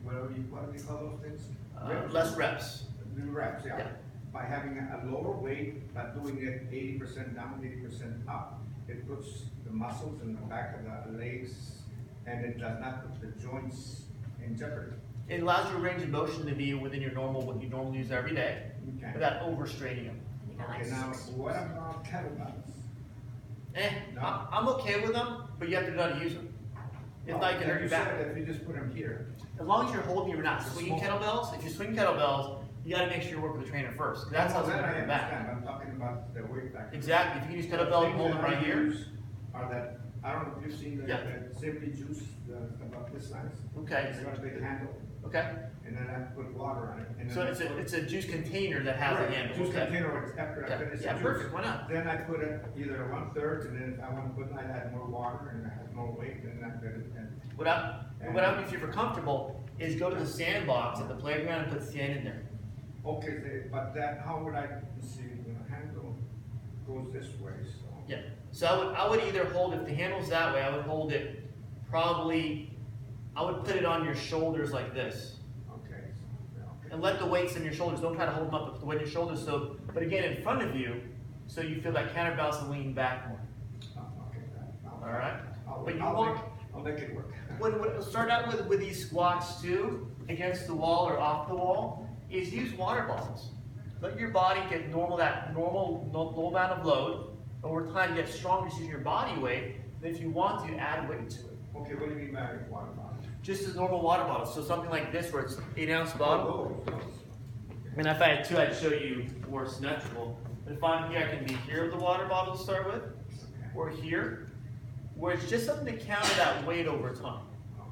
what do we call those things? Less reps. The reps, yeah. Yeah. By having a lower weight, but doing it 80% down, 80% up, it puts the muscles in the back of the legs, and it does not put the joints in jeopardy. It allows your range of motion to be within your normal, what you normally use every day, Okay. without overstraining them. You got Okay, like now, six- what about kettlebells? No. I'm okay with them, but you have to know how to use them. If not, you can hurt your back. If you just put them here. As long as you're holding, you're not swinging kettlebells. If you swing kettlebells, you gotta make sure you work with the trainer first, 'cause that's how it's That gonna I hurt your back. understand, I'm talking about the weight factor. Exactly, if you can use kettlebell and hold them right here. Are that, I don't know if you've seen the Yeah. Simply Juice, about this size. Okay, It's got a big handle, okay. and then I put water on it. And So then it's I a, put- it's a juice container that has a Right, handle. Juice Okay. container, after I Yeah, finish the yeah, juice. perfect, why not? Then I put it either 1/3, and then if I want to put, I add more water and I have more weight, then I put it in. What I would do if you're comfortable is go to the sandbox at the playground and put sand in there. Okay, but that, how would I, see, the handle goes this way, so. Yeah, so I would either hold, if the handle's that way, I would hold it probably, I would put it on your shoulders like this. Okay, so, yeah, okay. And let the weights in your shoulders, don't try to hold them up with the weight in your shoulders, so, but again, in front of you, so you feel that counterbalance and lean back more. Oh, okay, All right? I'll But you I'll want- make, I'll make it work. What start out with these squats too, against the wall or off the wall, is use water bottles. Let your body get that normal low amount of load. Over time, get stronger using your body weight. Then if you want to, add weight to it. Okay, what do you mean by water bottle? Just as normal water bottles. So something like this, where it's 8-ounce bottle. Those. And if I had two, I'd show you more symmetrical. But if I'm here, I can be here with the water bottle to start with, Okay, or here, where it's just something to counter that weight over time.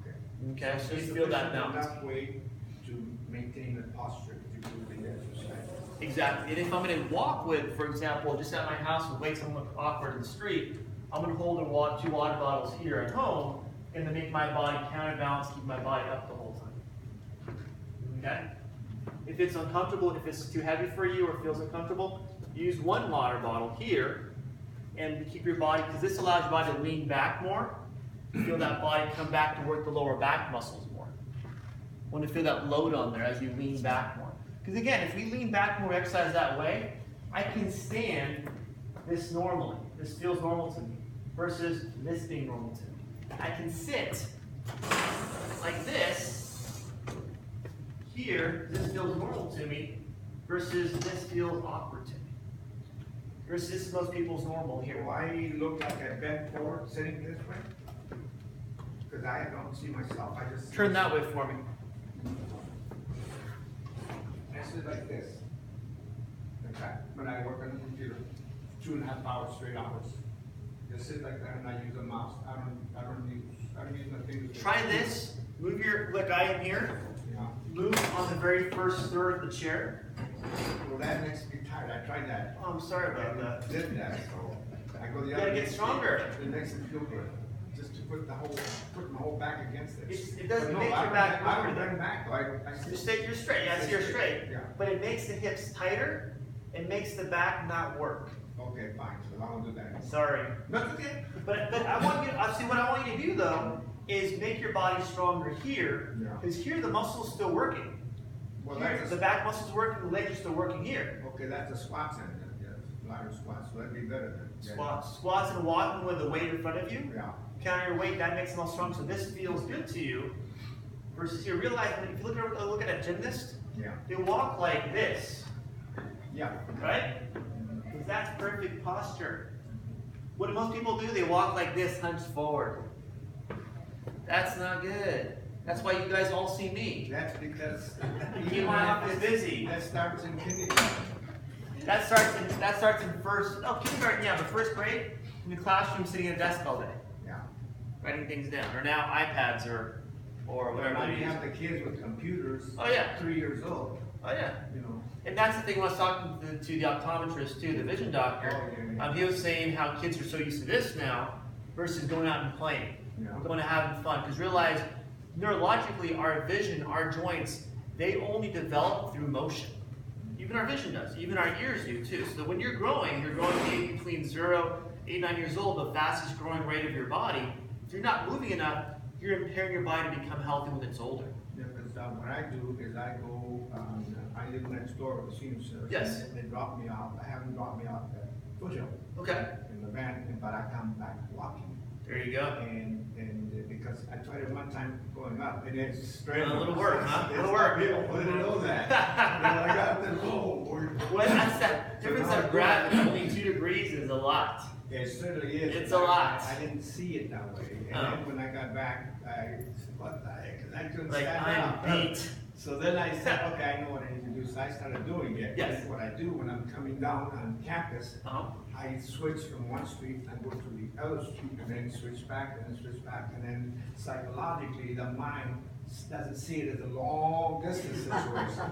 okay. Okay, so you feel that balance. Enough weight to maintain the posture to do the exercise. Exactly. And if I'm going to walk with, for example, just at my house with weights and look awkward in the street, I'm going to hold two water bottles here at home and to make my body counterbalance, keep my body up the whole time. Okay? If it's uncomfortable, if it's too heavy for you or feels uncomfortable, use one water bottle here and keep your body, because this allows your body to lean back more. Feel that body come back to work the lower back muscles more. Want to feel that load on there as you lean back more. Because again, if we lean back more, exercise that way, I can stand this normally. This feels normal to me. Versus this being normal to me. I can sit like this here. This feels normal to me. Versus this feels awkward to me. Versus this is most people's normal Do here. I look like I bent forward sitting this way? Because I don't see myself, I just. Turn that way for me. I sit like this. In fact, when I work on the computer, 2.5 hours, 3 hours. Just sit like that and I use a mouse. I don't use my fingers. Try this. Move like I am here. Yeah. Move on the very first third of the chair. Well, that makes me tired. I tried that. Oh, I'm sorry about that. Did that, so I go the You other. gotta get stronger. It makes it feel good. Just to put my whole back against it. It doesn't But no, make your I don't- back I don't longer. bend back though. I You're straight. You're straight. Yeah, you're straight. Yeah. But it makes the hips tighter. It makes the back not work. Okay, fine. So I won't do that. Sorry. That's okay. But I want you. See, what I want you to do though is make your body stronger here. Yeah. Because here the muscle's still working. Well, Here, that's the back muscle's working. The legs are still working here. okay. That's a squats then. Yeah, ladder squats. So that'd be better then. Yeah. Squats and walking with the weight in front of you. Yeah. Counter your weight, that makes them all strong. So this feels good to you. Versus here, realize that if you look at a gymnast, Yeah. they walk like this, Yeah. right? Because that's perfect posture. What do most people do? They walk like this, hunched forward. That's not good. That's why you guys all see me. That's because. You keep my office busy. That starts in kindergarten. That starts in kindergarten, yeah, but first grade, in the classroom sitting at a desk all day, Yeah. writing things down. Or now iPads or whatever Now they're you using. have the kids with computers. Oh, yeah. 3 years old. Oh yeah. You know. And that's the thing when I was talking to the optometrist too, the vision doctor, Oh, yeah. he was saying how kids are so used to this now versus going out and playing, Yeah. going and having fun. Because realize, neurologically, our vision, our joints, they only develop through motion. Even our vision does. Even our ears do too. So when you're growing maybe between 8, 9 years old, the fastest growing rate of your body. If you're not moving enough, you're impairing your body to become healthy when it's older. Yeah, because what I do is I go, I live next door with the senior center. Yes. And they drop me off. I have them drop me off at Foothill Okay. in the van, but I come back walking. There you go. And because I tried it one time going up, and it's straight. A little work, huh? It's A little work. People didn't know that. And I got this, oh, Well, that's that difference of gravity. Only 2 degrees is a lot. it certainly is. It's a lot. I didn't see it that way. And then when I got back, I said, what the heck? 'Cause I couldn't Like, stand I'm up. beat. So then I said, okay, I know what I need to do. So I started doing it. Yes. And what I do when I'm coming down on campus, Uh-huh. I switch from one street and go to the other street and then switch back and then switch back. And then psychologically, the mind doesn't see it as a long distance situation.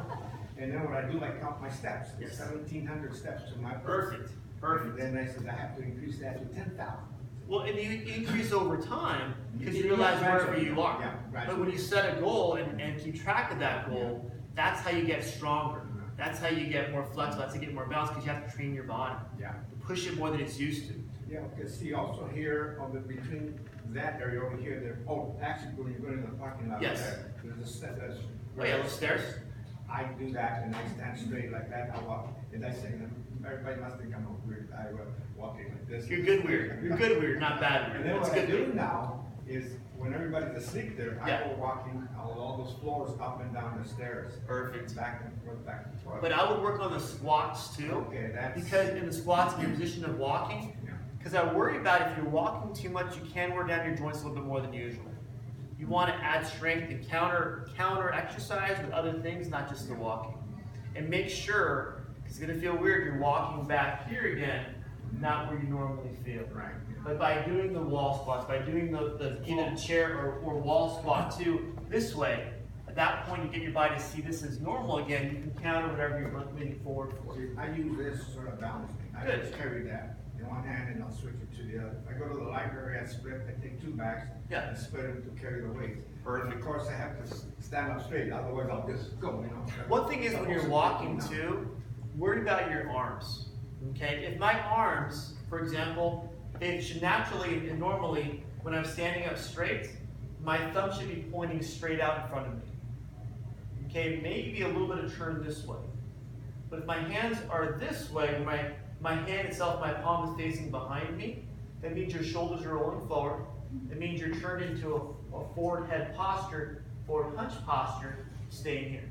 And then what I do, I count my steps. Yes. 1,700 steps to my Perfect. And Perfect. then I said, I have to increase that to 10,000. Well, and you increase over time because you Yeah, realize wherever gradually. you are. Yeah, But gradually. when you set a goal and keep track of that goal, that's how you get stronger. That's how you get more flexible. That's how you get more balanced because you have to train your body Yeah. to push it more than it's used to. Yeah, because see, also here on the between that area over here, there. Oh, actually, when you're going in the parking lot, Yes. there's a step. Oh yeah, those stairs. I do that and I stand straight like that. I walk, and I say, everybody must think I'm weird. I walking like this. You're good weird. You're good weird, not bad And weird. then It's what I good do weird. now is when everybody's asleep there, I Yeah. go walking on all those floors up and down the stairs. Perfect. Back and forth, back and forth. But I would work on the squats too. Okay, that's. Because in the squats, in your position of walking, Yeah. because I worry about if you're walking too much, you can wear down your joints a little bit more than usual. You want to add strength and counter exercise with other things, not just the walking. And make sure, because it's going to feel weird, you're walking back here again, not where you normally feel. Right. But by doing the wall squats, by doing the either the chair or wall squat too, this way, at that point you get your body to see this as normal again, you can counter whatever you're moving forward for. See, I use this sort of balance thing. I Good. just carry that in one hand and I'll switch it to the other. If I go to the library, I split, I take 2 bags Yeah. and split them to carry the weight. Perfect. And of course, I have to stand up straight, otherwise I'll just go, you know. One thing is when you're walking too, worry about your arms. Okay, if my arms, for example, they should naturally and normally, when I'm standing up straight, my thumb should be pointing straight out in front of me. Okay, maybe a little bit of turn this way. But if my hands are this way, my hand itself, my palm is facing behind me, that means your shoulders are rolling forward. It means you're turned into a forward head posture, forward hunch posture, staying here.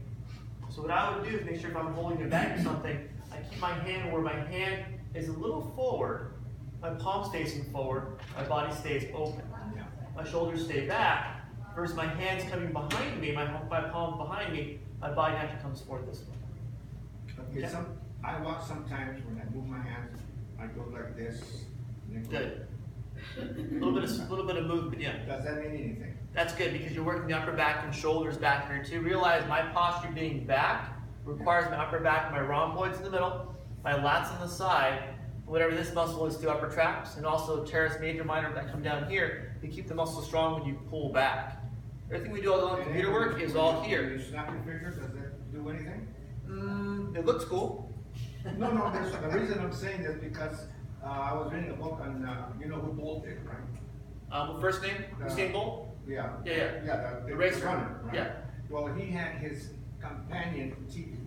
So what I would do is make sure if I'm holding a bag or something, I keep my hand where my hand is a little forward, my palm's facing forward, my body stays open. Yeah. My shoulders stay back, versus my hands coming behind me, my palm behind me, my body actually comes forward this way. Okay, Okay. I walk sometimes when I move my hands, I go like this. And then go. Good. A little bit of movement, yeah. Does that mean anything? That's good because you're working the upper back and shoulders back here too. Realize my posture being back requires my upper back, my rhomboids in the middle, my lats on the side, whatever this muscle is to upper traps, and also teres major minor that come down here to keep the muscle strong when you pull back. Everything we do all the computer work is all here. When you snap your fingers, does that do anything? It looks cool. No, the reason I'm saying this because I was reading a book on, you know who Bolt is, right? First name, Usain Bolt. Yeah. Yeah. Yeah, The racer. runner, right? Yeah. Well, he had his companion,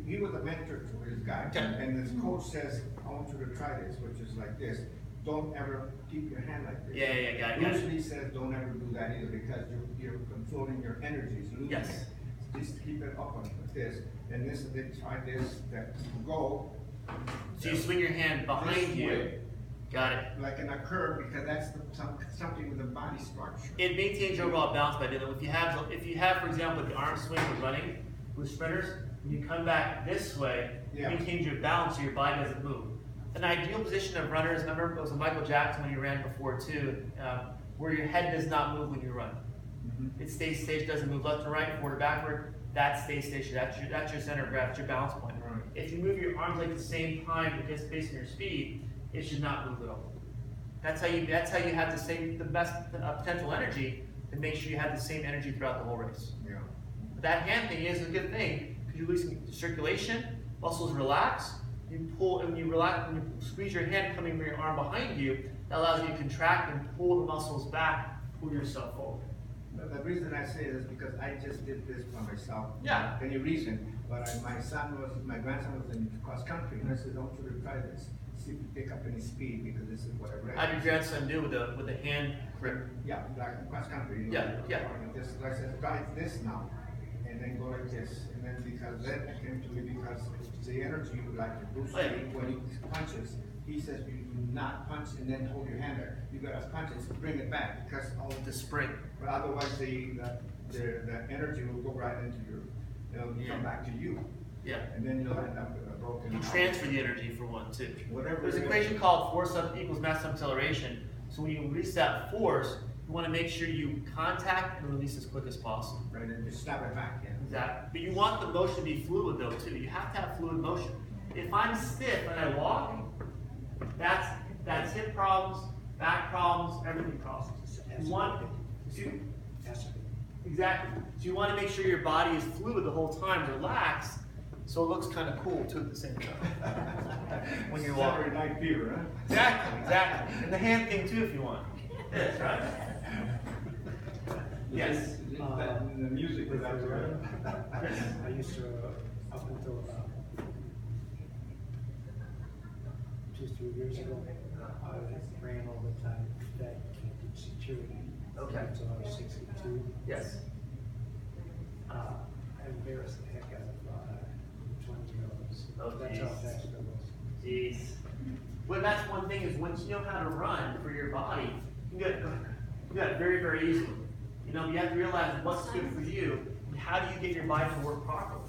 he was a mentor to his guy. Okay. And his coach says, I want you to try this, which is like this. Don't ever keep your hand like this. Yeah, got it. Usually says don't ever do that either because you're controlling your energies, losing Yes. it. Just keep it up on this. And this, they try this, that go. So you swing your hand behind This you. way. Got it. Like in a curve, because that's something with the body structure. It maintains your overall balance by doing that. If you have, for example, the arm swing with running with sprinters, when you come back this way, Yeah. it maintains your balance so your body doesn't move. An ideal position of runners, I remember it was Michael Jackson when he ran before too, where your head does not move when you run. Mhm. It stays station, doesn't move left to right, forward to backward. That stays station. That's your center of gravity, that's your balance point. Right. If you move your arms like the same time, but just based on your speed, it should not move at all. That's how you have the best potential energy to make sure you have the same energy throughout the whole race. Yeah. That hand thing is a good thing because you're losing circulation muscles relax, you pull, and you relax, and you squeeze your hand coming from your arm behind you, that allows you to contract and pull the muscles back, pull yourself forward. The reason I say this is because I just did this by myself. Yeah. Any reason, but my grandson was in cross country, and I said, don't you try this, see if you pick up any speed, because this is what I read. How did your grandson do with the hand grip? Yeah, like cross country, you know. Yeah. This, I said, try this now, and then go like this, and then because then it came to me because the energy, like Bruce Lee, when he punches, he says you do not punch and then hold your hand there. You gotta punch it to bring it back because all The spring. but otherwise the energy will go right into your, come back to you. Yeah. And then you'll end up with a broken. You transfer the energy for one too. Whatever There's an it is. equation called force up equals mass acceleration. So when you release that force, you want to make sure you contact and release as quick as possible. Right, and just snap it back, yeah. Exactly. But you want the motion to be fluid though too. You have to have fluid motion. If I'm stiff and I walk, that's hip problems, back problems, everything problems. You want to, exactly. So you want to make sure your body is fluid the whole time, relaxed, so it looks kind of cool too at the same time. When you're walking. Saturday night fever, huh? Exactly. And the hand thing too if you want. Yes, right? Yes. The music was out there. I used to, up until about 2-3 years ago, I ran all the time, that security. Okay. Until I was 62. Yes. I embarrassed the heck out of 20-year-olds. Oh, That's how geez. fast I was. Jeez. Well, that's one thing is once you know how to run for your body, you can do it very, very easily. You have to realize what's good for you and how do you get your body to work properly.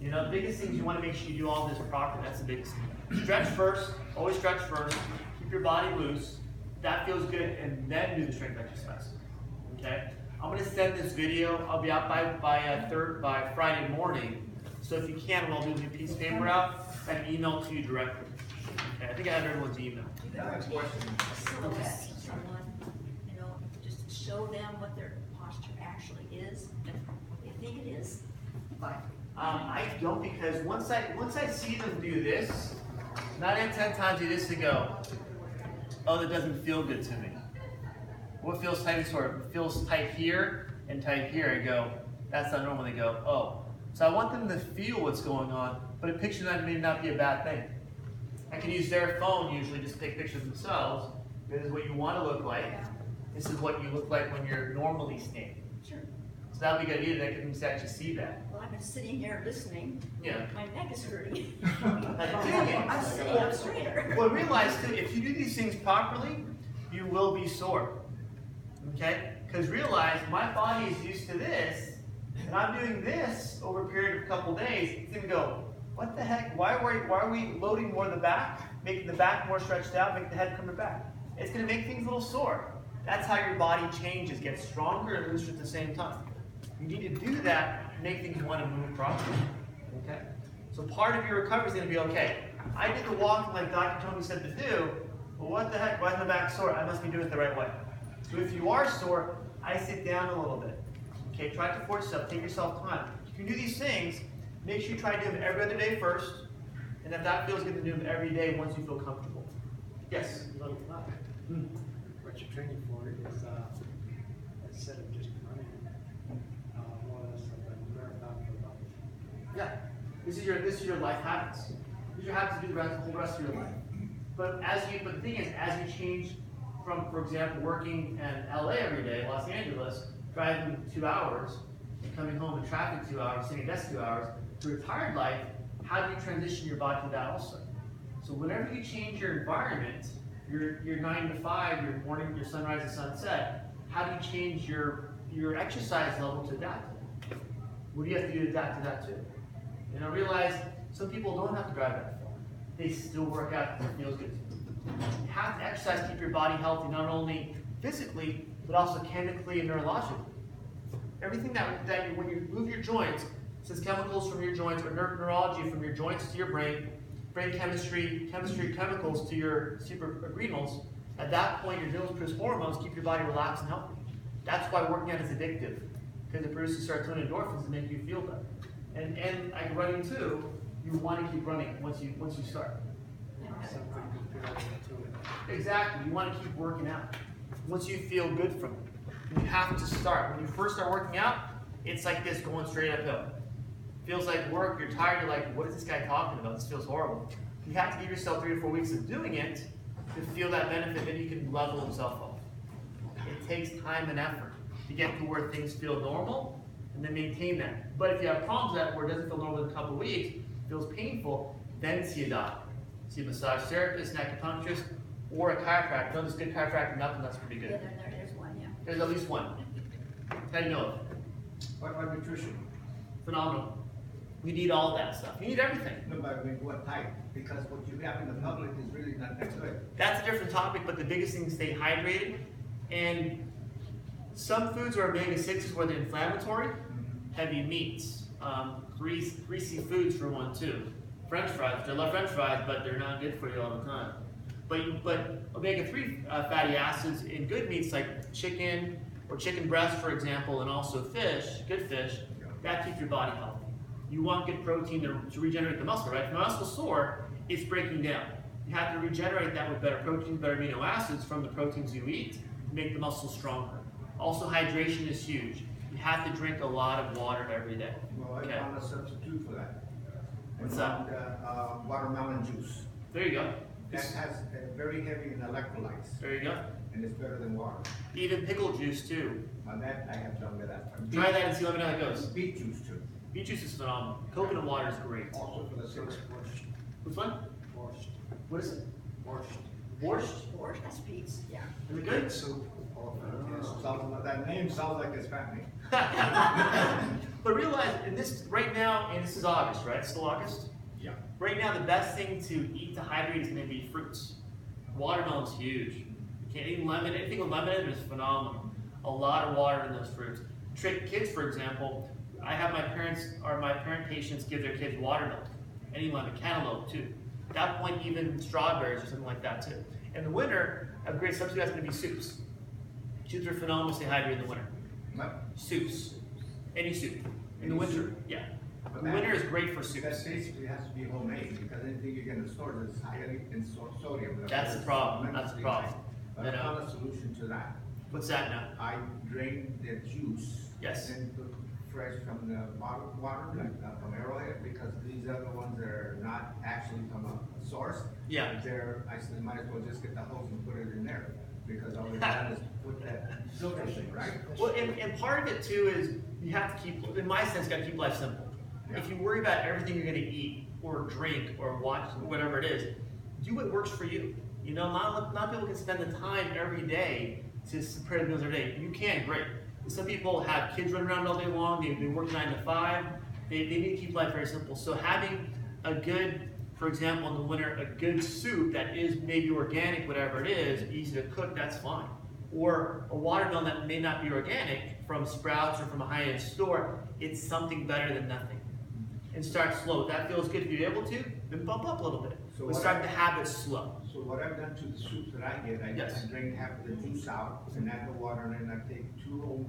The biggest thing is you want to make sure you do all this properly. That's the biggest thing. Stretch first, always stretch first. Keep your body loose. That feels good, and then do the strength exercise. Okay? I'm going to send this video. I'll be out by Friday morning. So if you can, what I'll do is get a piece of paper out. I can email it to you directly. Okay? I think I have everyone's email. You ever take a silhouette of someone, just to show them what their posture actually is, and what they think it is? I don't, because once I see them do this, 9 out of 10 times they just go, oh, that doesn't feel good to me. What feels tight is sort of feels tight here and tight here. I go, that's not normal. They go, oh. So I want them to feel what's going on, but a picture that may not be a bad thing. I can use their phone usually just to take pictures of themselves. This is what you want to look like. This is what you look like when you're normally standing. Sure. So that would be good. That can actually see that. Well, I've been sitting here listening. Yeah. My neck is hurting. Well, I'm sitting up straighter. Well, realize too, if you do these things properly, you will be sore. Okay? Because realize my body is used to this, and I'm doing this over a period of a couple days. It's gonna go, what the heck? Why are we loading more of the back, making the back more stretched out, making the head come back? It's gonna make things a little sore. That's how your body changes, gets stronger and looser at the same time. You need to do that to make things want to move properly. Okay? So part of your recovery is going to be, okay, I did the walking like Dr. Tony said to do, but what the heck, why is my back sore? I must be doing it the right way. So if you are sore, I sit down a little bit. Okay, try to force yourself, take yourself time. If you can do these things, make sure you try to do them every other day first, and if that feels good, to do them every day once you feel comfortable. Yes? Little thought. What you're training for is, instead of just running, more or less like a marathon for life. Yeah. This is your life habits. These are your habits to do the whole rest of your life. But the thing is, as you change from, for example, working in LA every day, Los Angeles, driving 2 hours, and coming home in traffic 2 hours, sitting at desk 2 hours, to retired life, how do you transition your body to that also? So whenever you change your environment, your 9 to 5, your morning, your sunrise and sunset, how do you change your exercise level to adapt to that? What do you have to do to adapt to that too? Realize some people don't have to drive that far. They still work out because it feels good to them. You have to exercise, keep your body healthy, not only physically, but also chemically and neurologically. Everything that when you move your joints, since chemicals from your joints, or neurology from your joints to your brain chemistry, chemicals to your suprarenals, at that point your adrenals produce hormones, keep your body relaxed and healthy. That's why working out is addictive, because it produces serotonin and endorphins to make you feel better. And like running too, you want to keep running once you start. Something compared to it. Exactly. You want to keep working out. Once you feel good from it, you have to start. When you first start working out, it's like this going straight uphill. Feels like work. You're tired. You're like, what is this guy talking about? This feels horrible. You have to give yourself 3 or 4 weeks of doing it to feel that benefit. Then you can level himself off. It takes time and effort to get to where things feel normal and then maintain that. But if you have problems with that where it doesn't feel normal in a couple of weeks, feels painful, then see a doctor. See a massage therapist, an acupuncturist, or a chiropractor. No, there's good chiropractor, nothing, that's pretty Yeah, good. there's one, yeah. There's at least one. How do you know it? What about nutrition? Phenomenal. You need all of that stuff. You need everything. No, but I mean, what type? Because what you have in the public is really not that good. That's a different topic, but the biggest thing is stay hydrated. And some foods are omega-6s where they're inflammatory, heavy meats, greasy foods for one too. French fries, I love French fries, but they're not good for you all the time. But omega-3 fatty acids in good meats like chicken or chicken breast, for example, and also fish, good fish, that keeps your body healthy. You want good protein to regenerate the muscle, right? If the muscle's sore, it's breaking down. You have to regenerate that with better proteins, better amino acids from the proteins you eat to make the muscle stronger. Also, hydration is huge. You have to drink a lot of water every day. Well, I found a substitute for that. What's I found, watermelon juice. There you go. That has very heavy in electrolytes, There you go. and it's better than water. Even pickle juice too. On that, I have done with that. Try that and see, let me know how it goes. Beet juice too. Beet juice is phenomenal. Coconut water is great. Also for the So sick. it's borscht. Which one? Borscht. What is it? Borscht. Borscht? Or that's Pete's, yeah. Is it good? Soup. Or Yes, that name sounds like it's fattening. But realize, and this right now, and this is August, right? It's still August? Yeah. Right now, the best thing to eat to hydrate is going to be fruits. Watermelon's huge. You can't eat lemon. Anything with lemon in it is phenomenal. A lot of water in those fruits. Trick kids, for example. I have my parent patients give their kids watermelon. Any lemon, cantaloupe too. At that point, even strawberries or something like that too. In the winter, a great substitute is going to be soups. Soups are phenomenal to stay hydrated in the winter. What? Soups. Any soup. In the Any winter, soup? yeah. But The that- winter is great for That soups. basically has to be homemade, because anything you're gonna store is highly in sodium. That's the problem. That's the problem. But I You know? found a solution to that. What's that now? I drain the juice. Yes. And put fresh from the bottled water, like from Arrowhead, because these are the ones that are not actually from a source. Yeah. I said, might as well just get the hose and put it in there, because all we got is put that filter thing, right? Well, and part of it too is you have to keep, in my sense, got to keep life simple. If you worry about everything you're going to eat or drink or watch, whatever it is, do what works for you. You know, not people can spend the time every day to prepare meals every day. You can, great. Some people have kids running around all day long. They work 9 to 5. They need to keep life very simple. So having a good, for example, in the winter, a good soup that is maybe organic, whatever it is, easy to cook, that's fine. Or a watermelon that may not be organic from Sprouts or from a high-end store, it's something better than nothing. And start slow. If that feels good, if you're able to, then bump up a little bit. So But what start the habit slow. So what I've done to the soups that I get, I Yes. drink half of the juice out and add the water, and then I take two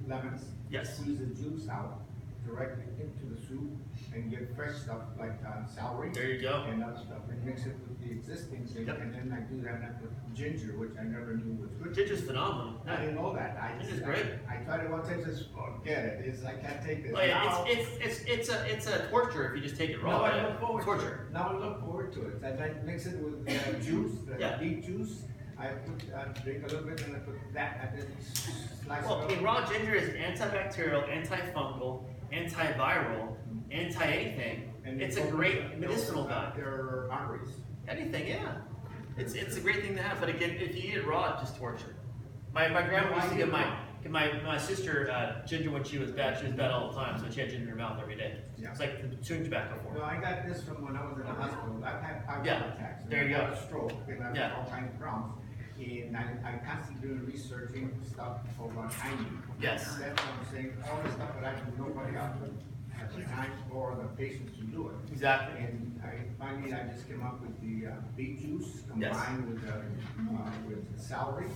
lemons, Yes. squeeze the juice out directly into the soup, and get fresh stuff like celery There you go. and other stuff, and mix it with the existing thing, Yep. and then I do that, and I put ginger, which I never knew was good. Ginger's phenomenal. I didn't know that. Ginger's great. I tried it one time, just forget it. I can't take this. Oh, yeah, Now- it's a torture if you just take it raw. Now I Yeah. look forward to Torture. it. Now I look forward to it. I mix it with juice, Yeah. beet juice. I drink a little bit, and I put that, and then slice Well, it up. raw ginger is antibacterial, antifungal, antiviral, anti-anything. And It's it a great opens up medicinal guy. their arteries. Anything, yeah. It's a great thing to have, but again, if you eat it raw, it's just torture. My grandma used to give my sister ginger when she was bad. She was bad all the time, so she had ginger in her mouth every day. Yeah. It's like the chewing tobacco for Well, her. I got this from when I was in the hospital. I've had 5 Yeah. heart attacks. and There you I go. had a stroke, and I've Yeah. had all kinds of problems. And I constantly doing researching stuff about hygiene. Yes. That's what I'm saying. All the stuff that I do, nobody else has the time or the patience to do it. Exactly. And finally, I just came up with the beet juice combined with the celery,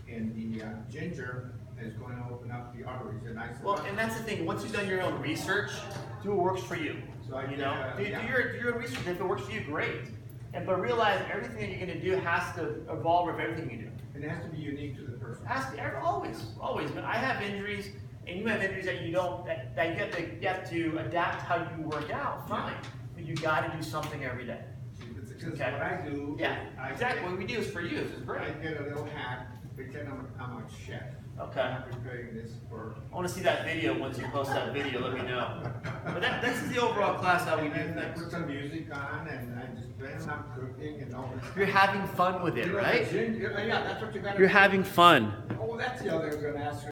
and the ginger is going to open up the arteries. And I said, Well, and that's the thing. Once you've done your own research, do what works for you. So I You did, know, do yeah. your research. If it works for you, great. But realize everything that you're going to do has to evolve with everything you do. And it has to be unique to the person. It has to, always. But I have injuries, and you have injuries that you don't, that you have to adapt how you work out. Fine, but you got to do something every day. Because Okay. what I do, Yeah, I exactly. get- What we do is for you. This is I great. get a little hack, pretend I'm a chef. Okay. I'm preparing this for. I want to see that video. Once you post that video, let me know. But that's the overall class how we do And then I put things. some music on and I just play and I'm cooking and all this. You're having fun with it, You know, right? the gin- yeah, that's what you gotta You're do. having fun. Oh, that's the other thing I was gonna ask you.